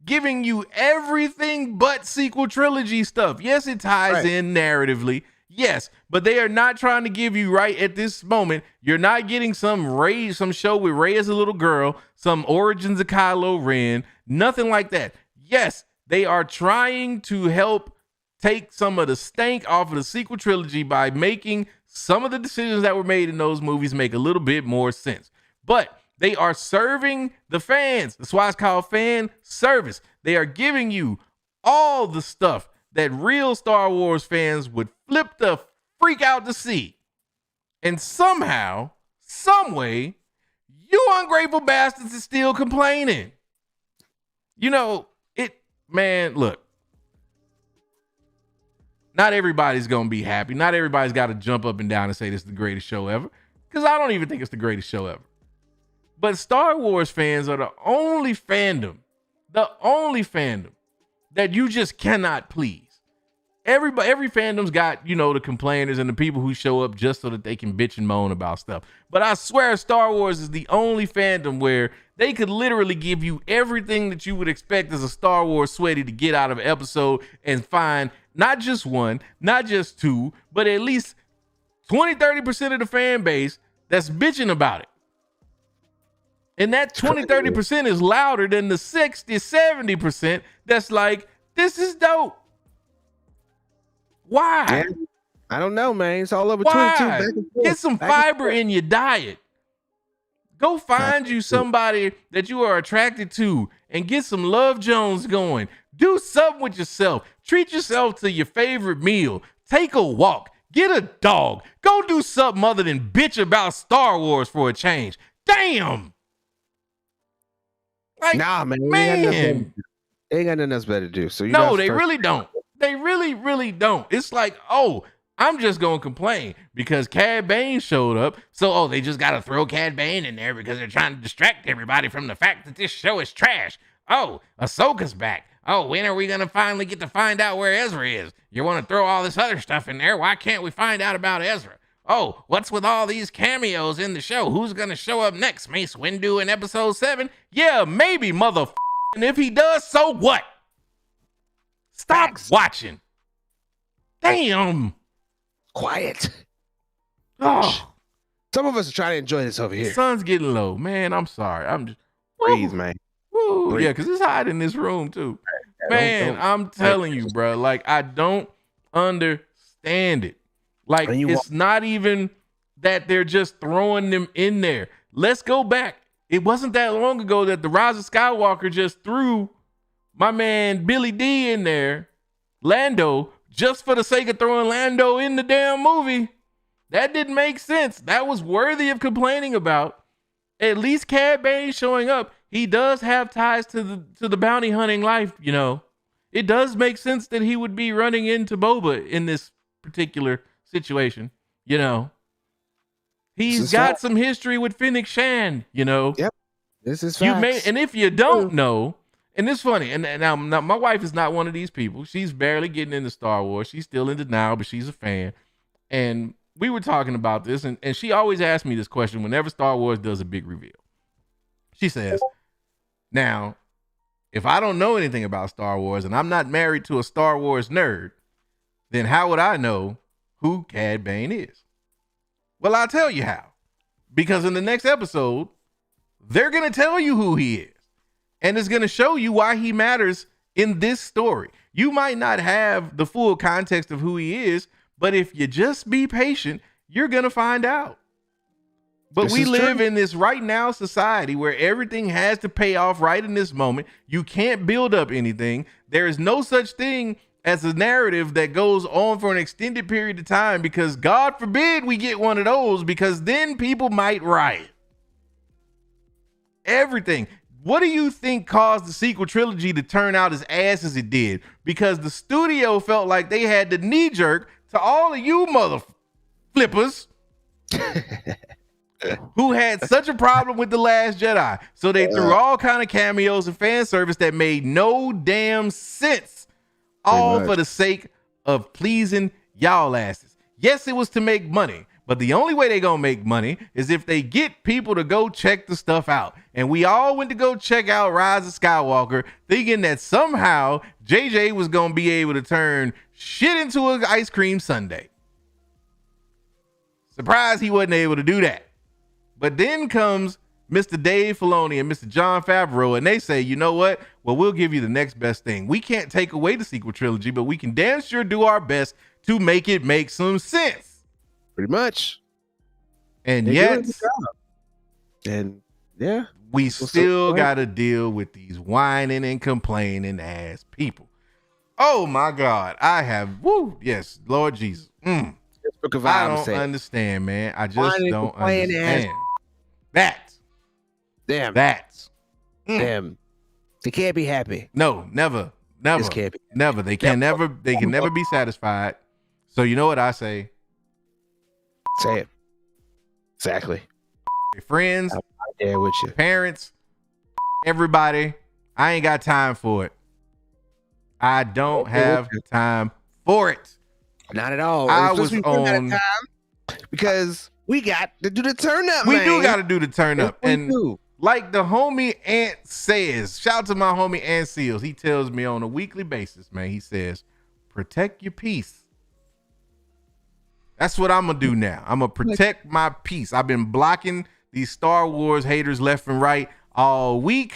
Speaker 3: giving you everything but sequel trilogy stuff. Yes, it ties in narratively. Yes, but they are not trying to give you right at this moment. You're not getting some show with Rey as a little girl, some origins of Kylo Ren, nothing like that. Yes, they are trying to help take some of the stank off of the sequel trilogy by making some of the decisions that were made in those movies make a little bit more sense. But they are serving the fans. That's why it's called fan service. They are giving you all the stuff that real Star Wars fans would flip the freak out to see. And somehow, some way, you ungrateful bastards are still complaining. You know, look. Not everybody's going to be happy. Not everybody's got to jump up and down and say this is the greatest show ever. Because I don't even think it's the greatest show ever. But Star Wars fans are the only fandom that you just cannot please. Every fandom's got, the complainers and the people who show up just so that they can bitch and moan about stuff. But I swear Star Wars is the only fandom where they could literally give you everything that you would expect as a Star Wars sweaty to get out of an episode and find not just one, not just two, but at least 20-30% of the fan base that's bitching about it. And that 20-30% is louder than the 60-70% that's like, this is dope. Why?
Speaker 2: Yeah, I don't know, man. It's all over
Speaker 3: Why?
Speaker 2: 22.
Speaker 3: Get some fiber in your diet. Go find you somebody that you are attracted to and get some Love Jones going. Do something with yourself. Treat yourself to your favorite meal. Take a walk. Get a dog. Go do something other than bitch about Star Wars for a change. Damn. Like,
Speaker 2: nah, man. They ain't got nothing else better to do. So
Speaker 3: they really don't. They really, really don't. It's like, I'm just going to complain because Cad Bane showed up. So, they just got to throw Cad Bane in there because they're trying to distract everybody from the fact that this show is trash. Oh, Ahsoka's back.
Speaker 13: Oh, when are we going to finally get to find out where Ezra is? You want to throw all this other stuff in there? Why can't we find out about Ezra? Oh, what's with all these cameos in the show? Who's going to show up next? Mace Windu in episode 7? Yeah, maybe, motherfucker. And if he does, so what? Stop watching. Damn.
Speaker 2: Quiet.
Speaker 13: Oh.
Speaker 2: Some of us are trying to enjoy this over here.
Speaker 13: The sun's getting low. Man, I'm sorry. I'm just...
Speaker 2: Breathe, man.
Speaker 13: Woo.
Speaker 2: Breathe.
Speaker 13: Yeah, because it's hot in this room, too. Man, I'm telling you, bro. Like, I don't understand it. Like, it's not even that they're just throwing them in there. Let's go back. It wasn't that long ago that the Rise of Skywalker just threw my man Billy D in there, Lando, just for the sake of throwing Lando in the damn movie. That didn't make sense. That was worthy of complaining about. At least Cad Bane showing up. He does have ties to the bounty hunting life, you know. It does make sense that he would be running into Boba in this particular situation, you know. He's got some history with Fennec Shand, you know.
Speaker 2: Yep. This is facts.
Speaker 13: And if you don't know, and it's funny, and now my wife is not one of these people. She's barely getting into Star Wars. She's still in denial, but she's a fan. And we were talking about this, and she always asks me this question whenever Star Wars does a big reveal. She says, now, if I don't know anything about Star Wars and I'm not married to a Star Wars nerd, then how would I know who Cad Bane is? Well, I'll tell you how. Because in the next episode, they're going to tell you who he is. And it's going to show you why he matters in this story. You might not have the full context of who he is, but if you just be patient, you're going to find out. But we live in this right now society where everything has to pay off right in this moment. You can't build up anything. There is no such thing as a narrative that goes on for an extended period of time, because God forbid we get one of those, because then people might riot. Everything. What do you think caused the sequel trilogy to turn out as ass as it did? Because the studio felt like they had the knee jerk to all of you mother flippers who had such a problem with The Last Jedi. So they threw all kind of cameos and fan service that made no damn sense, all for the sake of pleasing y'all asses. Yes, it was to make money, but the only way they gonna make money is if they get people to go check the stuff out. And we all went to go check out Rise of Skywalker, thinking that somehow JJ was gonna be able to turn shit into an ice cream sundae. Surprised he wasn't able to do that. But then comes Mr. Dave Filoni and Mr. Jon Favreau, and they say, you know what? Well, we'll give you the next best thing. We can't take away the sequel trilogy, but we can damn sure do our best to make it make some sense.
Speaker 2: Pretty much.
Speaker 13: And yet,
Speaker 2: and yeah,
Speaker 13: we still got to deal with these whining and complaining ass people. Oh my God. I have, yes, Lord Jesus. I don't understand, man. I just don't understand.
Speaker 2: Damn. Damn. They can't be happy.
Speaker 13: No, never. This can't be. Never. They can never be satisfied. So you know what I say?
Speaker 2: Say it. Exactly.
Speaker 13: Your friends,
Speaker 2: with you.
Speaker 13: Parents, everybody. I ain't got time for it. I don't have time for it.
Speaker 2: Not at all.
Speaker 13: I was on
Speaker 2: because we got to do the turn up.
Speaker 13: We do got to do the turn up. And like the homie Ant says, shout out to my homie Ant Seals. He tells me on a weekly basis, man, he says, protect your peace. That's what I'm going to do now. I'm going to protect my peace. I've been blocking these Star Wars haters left and right all week.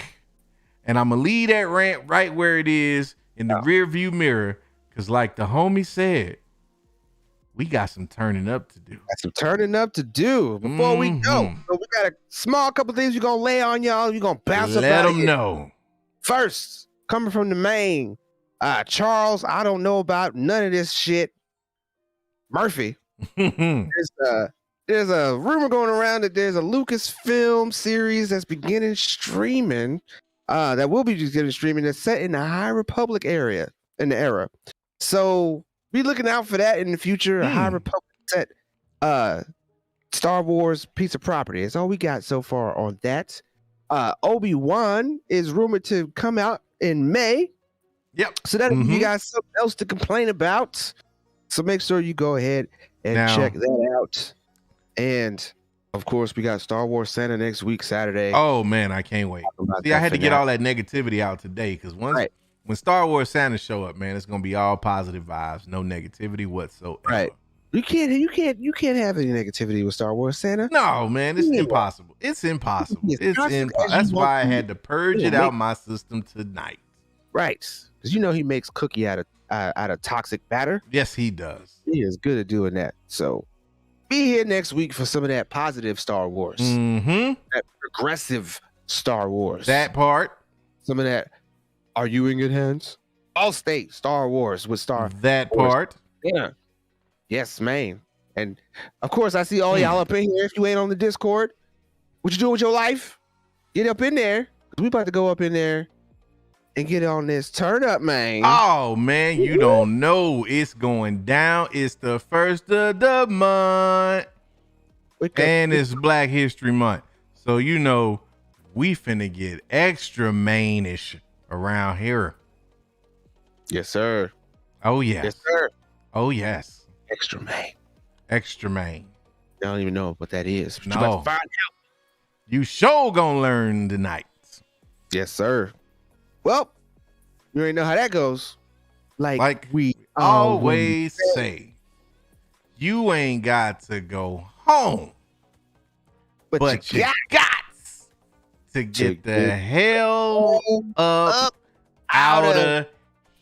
Speaker 13: And I'm going to leave that rant right where it is in the rear view mirror. Because like the homie said, we got some turning up to do. Before we go, so we got a small couple things we're going to lay on y'all. We're going to bounce up.
Speaker 2: Let
Speaker 13: them know.
Speaker 2: First, coming from the Mayne, Charles, I don't know about none of this shit. Murphy. There's a rumor going around that there's a Lucasfilm series that's beginning streaming, that will be beginning streaming, that's set in the High Republic era. So be looking out for that in the future. A High Republic set Star Wars piece of property. That's all we got so far on that. Obi-Wan is rumored to come out in May.
Speaker 3: Yep.
Speaker 2: So that you got something else to complain about. So make sure you go ahead and check that out. And of course, we got Star Wars Santa next week, Saturday.
Speaker 3: Oh man, I can't wait. See, I had to get all that negativity out today because when Star Wars Santa show up, man, it's gonna be all positive vibes, no negativity whatsoever.
Speaker 2: Right. You can't have any negativity with Star Wars Santa.
Speaker 3: No, man, it's impossible. It's impossible. That's why I had to purge it out my system tonight.
Speaker 2: Right, because you know he makes cookie out of toxic batter.
Speaker 3: Yes, he does.
Speaker 2: He is good at doing that. So be here next week for some of that positive Star Wars. That progressive Star Wars.
Speaker 3: That part.
Speaker 2: Some of that. Are you in good hands? All state Star Wars with
Speaker 3: that part.
Speaker 2: Yeah. Yes, man. And of course, I see all y'all up in here. If you ain't on the Discord, what you doing with your life? Get up in there. We about to go up in there and get on this turn up, man.
Speaker 3: Oh man, you don't know it's going down. It's the first of the month, and it's Black History Month. So you know we finna get extra Mayne-ish around here.
Speaker 2: Yes, sir.
Speaker 3: Oh yes.
Speaker 2: Yes, sir.
Speaker 3: Oh yes.
Speaker 2: Extra Mayne.
Speaker 3: Extra Mayne.
Speaker 2: I don't even know what that is. But
Speaker 3: no.
Speaker 2: You about to find out.
Speaker 3: You sure gonna learn tonight.
Speaker 2: Yes, sir. Well, you already know how that goes. Like we
Speaker 3: always say, you ain't got to go home, but you got to get the hell up out of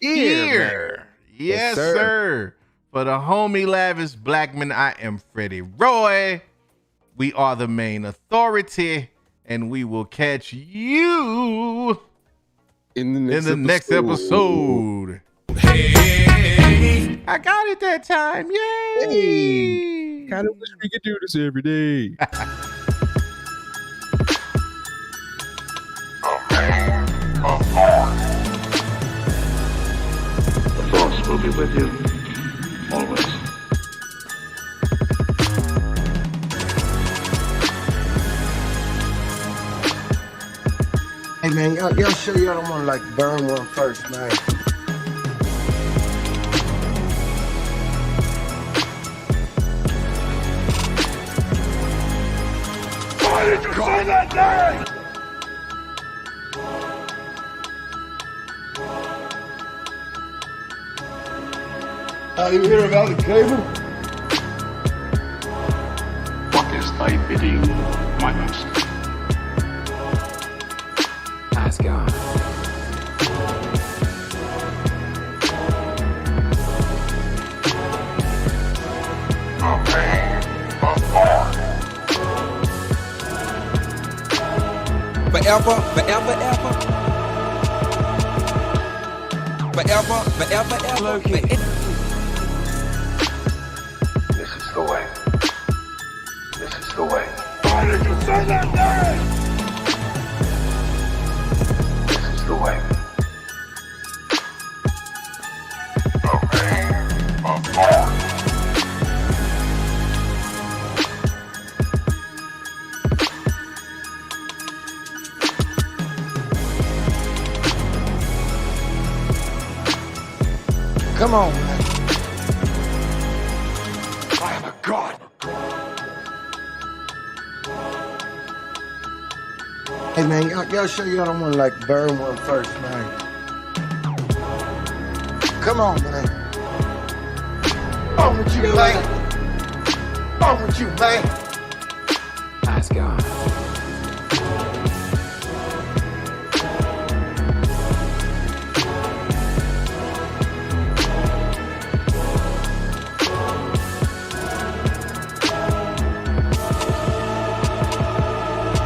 Speaker 3: here. Yes, sir. For the homie Lavish Blackman, I am Freddie Roy. We are the Mayne Authority, and we will catch you
Speaker 2: in the
Speaker 3: next episode. Hey, I got it that time. Yay!
Speaker 2: Hey, kind of wish we could do this every day.
Speaker 14: The Force will be with you always.
Speaker 15: Hey man, y'all sure y'all don't want to like burn one first, man?
Speaker 8: Why did you say that name?
Speaker 15: You hear about the cable?
Speaker 14: What is thy bidding, my master?
Speaker 16: Ask God.
Speaker 12: Forever, forever, ever. Forever, forever, ever.
Speaker 14: This is the way. This is the way.
Speaker 8: Why did you say that name?
Speaker 14: This is the way.
Speaker 15: Come on, man.
Speaker 8: I am a god.
Speaker 15: Hey man, y'all sure y'all don't want to like burn one first, man? Come on, man. On with you, man. On with you, man.
Speaker 16: Ask God.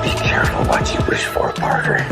Speaker 14: Be careful what you wish for, Parker.